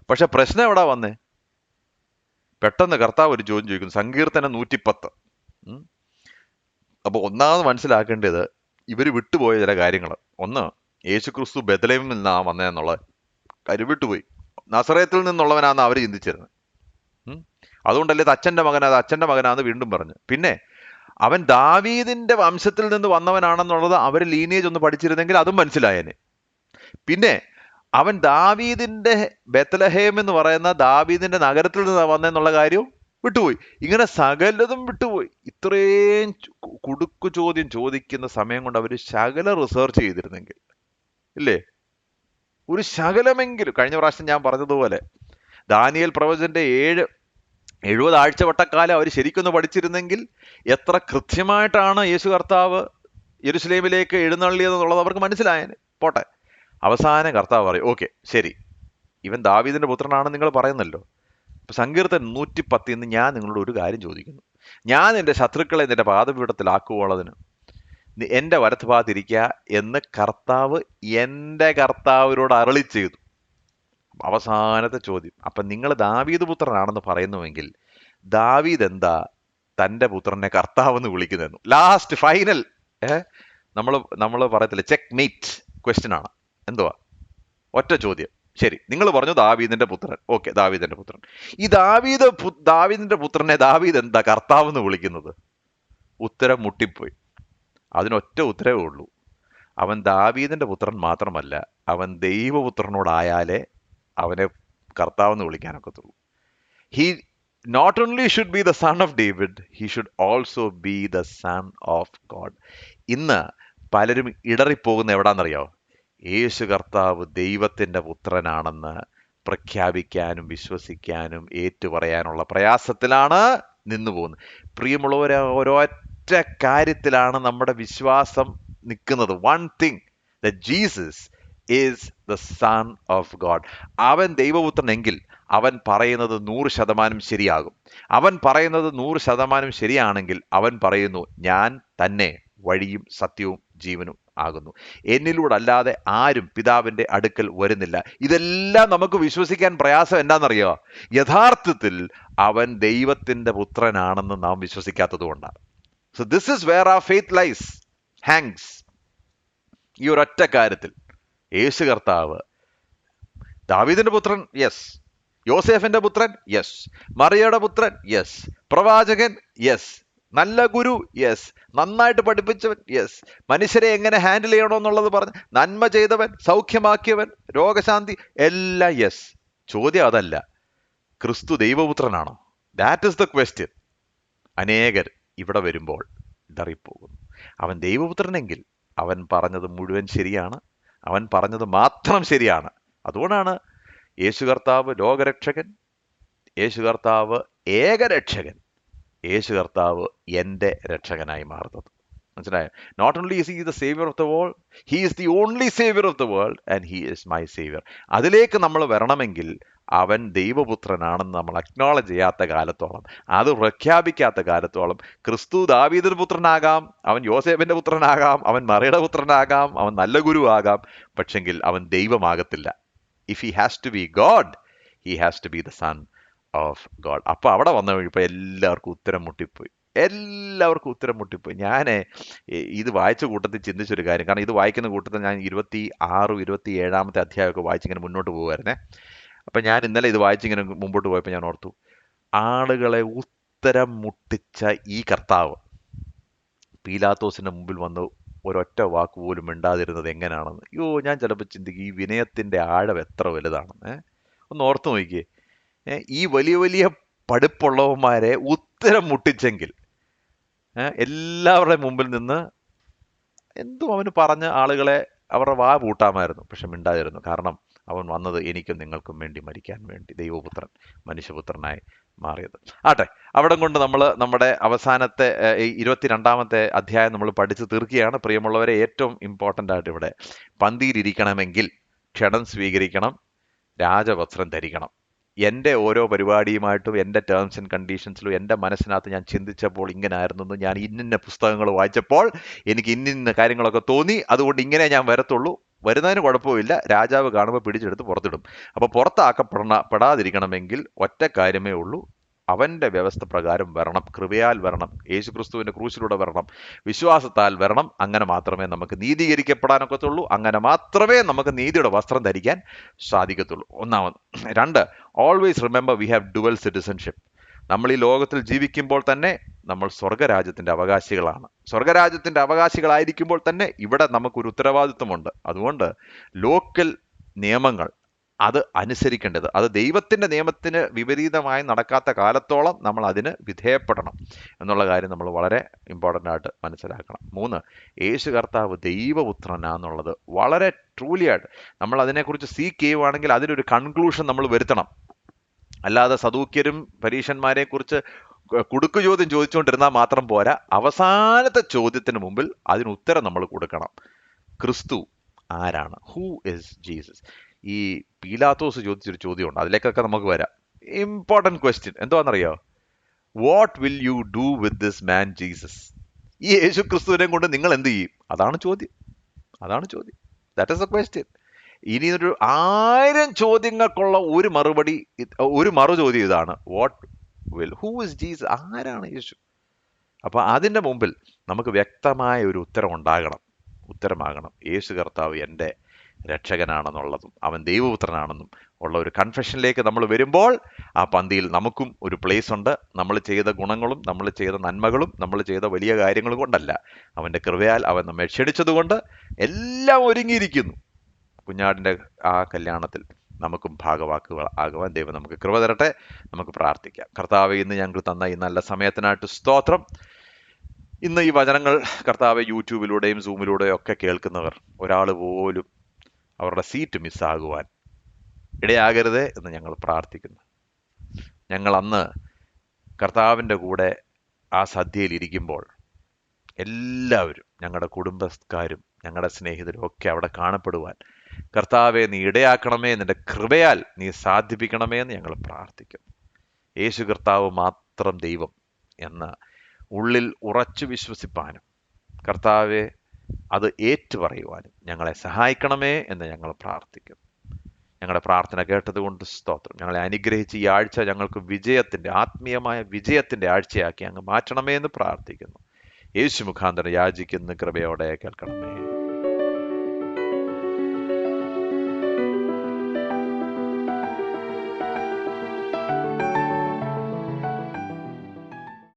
പക്ഷെ പ്രശ്നം എവിടാ വന്നേ? പെട്ടെന്ന് കർത്താവ് ഒരു ചോദ്യം ചോദിക്കുന്നു, സങ്കീർത്തനം 110. അപ്പൊ ഒന്നാമത് മനസ്സിലാക്കേണ്ടത് ഇവര് വിട്ടുപോയ ചില കാര്യങ്ങൾ. ഒന്ന്, യേശു ക്രിസ്തു ബെത്ലഹേമിൽ നിന്നാ വന്നതെന്നുള്ള കാര്യം വിട്ടുപോയി. നസറേത്തിൽ നിന്നുള്ളവനാന്ന് അവർ ചിന്തിച്ചിരുന്നത്. അതുകൊണ്ടല്ലേ ഇത് അച്ഛന്റെ മകനാന്ന് വീണ്ടും പറഞ്ഞു. പിന്നെ അവൻ ദാവീദിന്റെ വംശത്തിൽ നിന്ന് വന്നവനാണെന്നുള്ളത് അവർ ലീനിയേജ് ഒന്ന് പഠിച്ചിരുന്നെങ്കിൽ അതും മനസ്സിലായേനെ. പിന്നെ അവൻ ദാവീദിന്റെ ബെത്ലഹേം എന്ന് പറയുന്ന ദാവീദിന്റെ നഗരത്തിൽ നിന്ന് വന്നെന്നുള്ള കാര്യവും വിട്ടുപോയി. ഇങ്ങനെ സകലതും വിട്ടുപോയി. ഇത്രയും കുടുക്കു ചോദ്യം ചോദിക്കുന്ന സമയം കൊണ്ട് അവർ ശകല റിസർച്ച് ചെയ്തിരുന്നെങ്കിൽ, ഇല്ലേ, ഒരു ശകലമെങ്കിലും. കഴിഞ്ഞ പ്രാവശ്യം ഞാൻ പറഞ്ഞതുപോലെ ദാനിയേൽ പ്രവചന്റെ 70 ആഴ്ചവട്ടക്കാലം അവർ ശരിക്കൊന്ന് പഠിച്ചിരുന്നെങ്കിൽ എത്ര കൃത്യമായിട്ടാണ് യേശു കർത്താവ് യെരുശലേമിലേക്ക് എഴുന്നള്ളിയതെന്നുള്ളത് അവർക്ക് മനസ്സിലായേനെ. പോട്ടെ, അവസാനം കർത്താവ് പറയും, ഓക്കെ ശരി, ഇവൻ ദാവീദിന്റെ പുത്രനാണെന്ന് നിങ്ങൾ പറയുന്നല്ലോ. ഇപ്പൊ സങ്കീർത്തനം 110 ഞാൻ നിങ്ങളോട് ഒരു കാര്യം ചോദിക്കുന്നു. ഞാൻ നിന്റെ ശത്രുക്കളെ നിന്റെ പാദപീഠത്തിലാക്കുവോളതിന് എന്റെ വലത്തുഭാഗത്തിരിക്കുക എന്ന് കർത്താവ് എന്റെ കർത്താവിനോട് അരുളി ചെയ്തു. അവസാനത്തെ ചോദ്യം. അപ്പൊ നിങ്ങൾ ദാവീദ് പുത്രനാണെന്ന് പറയുന്നുവെങ്കിൽ ദാവീദ് എന്താ തന്റെ പുത്രനെ കർത്താവെന്ന് വിളിക്കുന്നതെന്നു? ലാസ്റ്റ് ഫൈനൽ നമ്മൾ പറയത്തില്ല, ചെക്ക് മേറ്റ് ക്വസ്റ്റ്യൻ ആണ്. എന്തുവാ? ഒറ്റ ചോദ്യം. ശരി, നിങ്ങൾ പറഞ്ഞു ദാവീദിന്റെ പുത്രൻ. ഓക്കെ, ദാവീദിന്റെ പുത്രൻ. ഈ ദാവീദിന്റെ പുത്രനെ ദാവീദ് എന്താ കർത്താവെന്ന് വിളിക്കുന്നത്? ഉത്തരം മുട്ടിപ്പോയി. അതിനൊറ്റ ഉത്തരവേ ഉള്ളൂ. അവൻ ദാവീദിന്റെ പുത്രൻ മാത്രമല്ല, അവൻ ദൈവപുത്രനോടായാലേ അവനെ കർത്താവെന്ന് വിളിക്കാനൊക്കത്തുള്ളൂ. He not only should be the son of David, he should also be the son of God. ഇന്ന് പലരും ഇടറിപ്പോകുന്ന എവിടാന്നറിയാവോ? യേശു കർത്താവ് ദൈവത്തിന്റെ പുത്രനാണെന്ന് പ്രഖ്യാപിക്കാനും വിശ്വസിക്കാനും ഏറ്റുപറയാനുള്ള പ്രയാസത്തിലാണ് നിന്നു പോകുന്നത്. പ്രിയമുള്ളവരെ, ഒരൊറ്റ കാര്യത്തിലാണ് നമ്മുടെ വിശ്വാസം നിൽക്കുന്നത്. One thing, that Jesus is the son of God. അവൻ ദൈവപുത്രനെങ്കിൽ അവൻ പറയുന്നത് 100% ശരിയാകും. അവൻ പറയുന്നത് 100% ശരിയാണെങ്കിൽ അവൻ പറയുന്നു, ഞാൻ തന്നെ വഴിയും സത്യവും ജീവനും ആകുന്നു, എന്നിലൂടെ അല്ലാതെ ആരും പിതാവിന്റെ അടുക്കൽ വരുന്നില്ല. ഇതെല്ലാം നമുക്ക് വിശ്വസിക്കാൻ പ്രയാസം എന്താണെന്നറിയോ? യഥാർത്ഥത്തിൽ അവൻ ദൈവത്തിന്റെ പുത്രനാണെന്ന് നാം വിശ്വസിക്കാത്തത് കൊണ്ടാണ്. So this is where our faith lies, hangs. ഈ ഒരൊറ്റ കാര്യത്തിൽ യേശു കർത്താവ് ദാവീദിന്റെ പുത്രൻ, യെസ്. യോസേഫിന്റെ പുത്രൻ, യെസ്. മറിയയുടെ പുത്രൻ, യെസ്. പ്രവാചകൻ, യെസ്. നല്ല ഗുരു, യെസ്. നന്നായിട്ട് പഠിപ്പിച്ചവൻ, യെസ്. മനുഷ്യരെ എങ്ങനെ ഹാൻഡിൽ ചെയ്യണമെന്നുള്ളത് പറഞ്ഞ് നന്മ ചെയ്തവൻ, സൗഖ്യമാക്കിയവൻ, രോഗശാന്തി, എല്ലാം യെസ്. ചോദ്യം അതല്ല, ക്രിസ്തു ദൈവപുത്രനാണോ? That is the question. അനേകർ ഇവിടെ വരുമ്പോൾ ഇടറിപ്പോകുന്നു. അവൻ ദൈവപുത്രനെങ്കിൽ അവൻ പറഞ്ഞത് മുഴുവൻ ശരിയാണ്, അവൻ പറഞ്ഞത് മാത്രം ശരിയാണ്. അതുകൊണ്ടാണ് യേശു കർത്താവ് ലോകരക്ഷകൻ, യേശു കർത്താവ് ഏകരക്ഷകൻ, യേശു കർത്താവ് എൻ്റെ രക്ഷകനായി മാറുന്നത്. മനസ്സിലായോ? Not only is he the saviour of the world, he is the only saviour of the world and he is my saviour. അതിലേക്ക് നമ്മൾ വരണമെങ്കിൽ അവൻ ദൈവപുത്രനാണെന്ന് നമ്മൾ അക്നോളജ് ചെയ്യാത്ത കാലത്തോളം, അത് പ്രഖ്യാപിക്കാത്ത കാലത്തോളം, ക്രിസ്തു ദാവീദിന്റെ പുത്രനാകാം, അവൻ യോസേഫിന്റെ പുത്രനാകാം, അവൻ മറിയുടെ പുത്രനാകാം, അവൻ നല്ല ഗുരു ആകാം, പക്ഷെങ്കിൽ അവൻ ദൈവമാകത്തില്ല. If he has to be God, he has to be the son of God. അപ്പൊ അവിടെ വന്നു കഴിഞ്ഞപ്പോൾ എല്ലാവർക്കും ഉത്തരം മുട്ടിപ്പോയി. ഞാൻ ഇത് വായിച്ച കൂട്ടത്തിൽ ചിന്തിച്ചൊരു കാര്യം, കാരണം ഇത് വായിക്കുന്ന കൂട്ടത്തിൽ ഞാൻ 26, 27 അധ്യായമൊക്കെ വായിച്ചിങ്ങനെ മുന്നോട്ട് പോകുമായിരുന്നേ. അപ്പം ഞാൻ ഇന്നലെ ഇത് വായിച്ചിങ്ങനെ മുമ്പോട്ട് പോയപ്പോൾ ഞാൻ ഓർത്തു, ആളുകളെ ഉത്തരം മുട്ടിച്ച ഈ കർത്താവ് പീലാത്തോസിന്റെ മുമ്പിൽ വന്ന് ഒരൊറ്റ വാക്ക് പോലും മിണ്ടാതിരുന്നത് എങ്ങനെയാണെന്ന്. ഞാൻ ചിലപ്പോൾ ചിന്തിക്കും, ഈ വിനയത്തിന്റെ ആഴം എത്ര വലുതാണെന്ന്. ഒന്ന് ഓർത്ത് നോക്കിയേ. ഈ വലിയ വലിയ പഠിപ്പുള്ളവന്മാരെ ഉത്തരം മുട്ടിച്ചെങ്കിൽ എല്ലാവരുടെയും മുമ്പിൽ നിന്ന് എന്തും അവന് പറഞ്ഞ് ആളുകളെ അവരുടെ വാ പൂട്ടാമായിരുന്നു. പക്ഷെ മിണ്ടാതിരുന്നു. കാരണം അവൻ വന്നത് എനിക്കും നിങ്ങൾക്കും വേണ്ടി മരിക്കാൻ വേണ്ടി, ദൈവപുത്രൻ മനുഷ്യപുത്രനായി മാറിയത്. ആട്ടെ, അവിടെ കൊണ്ട് നമ്മൾ നമ്മുടെ അവസാനത്തെ 22 അധ്യായം നമ്മൾ പഠിച്ചു തീർക്കുകയാണ്. പ്രിയമുള്ളവരെ, ഏറ്റവും ഇമ്പോർട്ടൻ്റ് ആയിട്ട് ഇവിടെ പന്തിയിലിരിക്കണമെങ്കിൽ ക്ഷണം സ്വീകരിക്കണം, രാജവസ്ത്രം ധരിക്കണം. എൻ്റെ ഓരോ പരിപാടിയുമായിട്ടും എൻ്റെ ടേംസ് ആൻഡ് കണ്ടീഷൻസിലും എൻ്റെ മനസ്സിനകത്ത് ഞാൻ ചിന്തിച്ചപ്പോൾ ഇങ്ങനെ ആയിരുന്നു, ഞാൻ ഇന്നിന്ന പുസ്തകങ്ങൾ വായിച്ചപ്പോൾ എനിക്ക് ഇന്നിന്ന കാര്യങ്ങളൊക്കെ തോന്നി, അതുകൊണ്ട് ഇങ്ങനെ ഞാൻ വരത്തുള്ളൂ. വരുന്നതിന് കുഴപ്പമില്ല, രാജാവ് കാണുമ്പോൾ പിടിച്ചെടുത്ത് പുറത്തിടും. അപ്പോൾ പെടാതിരിക്കണമെങ്കിൽ ഒറ്റ കാര്യമേ ഉള്ളൂ, അവൻ്റെ വ്യവസ്ഥ പ്രകാരം വരണം, കൃപയാൽ വരണം, യേശുക്രിസ്തുവിൻ്റെ ക്രൂശിലൂടെ വരണം, വിശ്വാസത്താൽ വരണം. അങ്ങനെ മാത്രമേ നമുക്ക് നീതീകരിക്കപ്പെടാനൊക്കത്തുള്ളൂ. അങ്ങനെ മാത്രമേ നമുക്ക് നീതിയുടെ വസ്ത്രം ധരിക്കാൻ സാധിക്കത്തുള്ളൂ. ഒന്നാമത്. രണ്ട്, always remember we have dual citizenship. നമ്മൾ ഈ ലോകത്തിൽ ജീവിക്കുമ്പോൾ തന്നെ നമ്മൾ സ്വർഗരാജ്യത്തിൻ്റെ അവകാശികളാണ്. സ്വർഗരാജ്യത്തിൻ്റെ അവകാശികളായിരിക്കുമ്പോൾ തന്നെ ഇവിടെ നമുക്കൊരു ഉത്തരവാദിത്വമുണ്ട്. അതുകൊണ്ട് ലോക്കൽ നിയമങ്ങൾ അത് അനുസരിക്കേണ്ടത്, അത് ദൈവത്തിൻ്റെ നിയമത്തിന് വിപരീതമായി നടക്കാത്ത കാലത്തോളം നമ്മൾ അതിന് വിധേയപ്പെടണം എന്നുള്ള കാര്യം നമ്മൾ വളരെ ഇമ്പോർട്ടൻ്റ് ആയിട്ട് മനസ്സിലാക്കണം. മൂന്ന്, യേശു കർത്താവ് ദൈവപുത്രനാന്നുള്ളത് വളരെ ട്രൂലി ആയിട്ട് നമ്മൾ അതിനെക്കുറിച്ച് സീക്ക് ചെയ്യുവാണെങ്കിൽ അതിനൊരു കൺക്ലൂഷൻ നമ്മൾ വരുത്തണം. അല്ലാതെ സദൂക്യരും പരീശന്മാരെ കുറിച്ച് കുടുക്കു ചോദ്യം ചോദിച്ചുകൊണ്ടിരുന്നാൽ മാത്രം പോരാ. അവസാനത്തെ ചോദ്യത്തിന് മുമ്പിൽ അതിന് ഉത്തരം നമ്മൾ കൊടുക്കണം. ക്രിസ്തു ആരാണ്? Who is Jesus? ഈ പീലാത്തോസ് ചോദിച്ചൊരു ചോദ്യമുണ്ട്, അതിലേക്കൊക്കെ നമുക്ക് വരാം. ഇമ്പോർട്ടൻറ്റ് ക്വസ്റ്റ്യൻ എന്തുവാണെന്നറിയോ? What will you do with this man Jesus? ഈ യേശു ക്രിസ്തുവിനെ കൊണ്ട് നിങ്ങൾ എന്ത് ചെയ്യും? അതാണ് ചോദ്യം. That is a question. ഇനി ഒരു 1000 ചോദ്യങ്ങൾക്കുള്ള ഒരു മറുചോദ്യം ഇതാണ്, what will, who is Jesus? ആരാണ് യേശു? അപ്പൊ അതിൻ്റെ മുമ്പിൽ നമുക്ക് വ്യക്തമായ ഒരു ഉത്തരമാകണം. യേശു കർത്താവ് എൻ്റെ രക്ഷകനാണെന്നുള്ളതും അവൻ ദൈവപുത്രനാണെന്നും ഉള്ള ഒരു കൺഫെഷനിലേക്ക് നമ്മൾ വരുമ്പോൾ ആ പന്തിയിൽ നമുക്കും ഒരു പ്ലേസ് ഉണ്ട്. നമ്മൾ ചെയ്ത ഗുണങ്ങളും നമ്മൾ ചെയ്ത നന്മകളും നമ്മൾ ചെയ്ത വലിയ കാര്യങ്ങളും കൊണ്ടല്ല, അവൻ്റെ കൃപയാൽ അവൻ നമ്മെ ക്ഷണിച്ചതുകൊണ്ട് എല്ലാം ഒരുങ്ങിയിരിക്കുന്നു. കുഞ്ഞാടിൻ്റെ ആ കല്യാണത്തിൽ നമുക്കും ഭാഗവാക്കുകൾ ആകുവാൻ ദൈവം നമുക്ക് കൃപ തരട്ടെ. നമുക്ക് പ്രാർത്ഥിക്കാം. കർത്താവേ, ഇന്ന് ഞങ്ങൾ തന്ന ഈ നല്ല സമയത്തിനായിട്ട് സ്തോത്രം. ഇന്ന് ഈ വചനങ്ങൾ കർത്താവെ യൂട്യൂബിലൂടെയും സൂമിലൂടെയും ഒക്കെ കേൾക്കുന്നവർ ഒരാൾ പോലും അവരുടെ സീറ്റ് മിസ്സാകുവാൻ ഇടയാകരുതേ എന്ന് ഞങ്ങൾ പ്രാർത്ഥിക്കുന്നു. ഞങ്ങൾ അന്ന് കർത്താവിൻ്റെ കൂടെ ആ സദ്യയിൽ ഇരിക്കുമ്പോൾ എല്ലാവരും, ഞങ്ങളുടെ കുടുംബക്കാരും ഞങ്ങളുടെ സ്നേഹിതരും ഒക്കെ അവിടെ കാണപ്പെടുവാൻ കർത്താവെ നീ ഇടയാക്കണമേ, നിന്റെ കൃപയാൽ നീ സാധിപ്പിക്കണമേ എന്ന് ഞങ്ങൾ പ്രാർത്ഥിക്കുന്നു. യേശു കർത്താവ് മാത്രം ദൈവം എന്ന് ഉള്ളിൽ ഉറച്ചു വിശ്വസിപ്പാനും കർത്താവെ അത് ഏറ്റുപറയുവാനും ഞങ്ങളെ സഹായിക്കണമേ എന്ന് ഞങ്ങൾ പ്രാർത്ഥിക്കുന്നു. ഞങ്ങളുടെ പ്രാർത്ഥന കേട്ടതുകൊണ്ട് സ്തോത്രം. ഞങ്ങളെ അനുഗ്രഹിച്ച് ഈ ആഴ്ച ഞങ്ങൾക്ക് ആത്മീയമായ വിജയത്തിൻ്റെ ആഴ്ചയാക്കി അങ്ങ് മാറ്റണമേ എന്ന് പ്രാർത്ഥിക്കുന്നു. യേശു മുഖാന്തരം യാചിക്കുന്ന കൃപയോടെ കേൾക്കണമേ.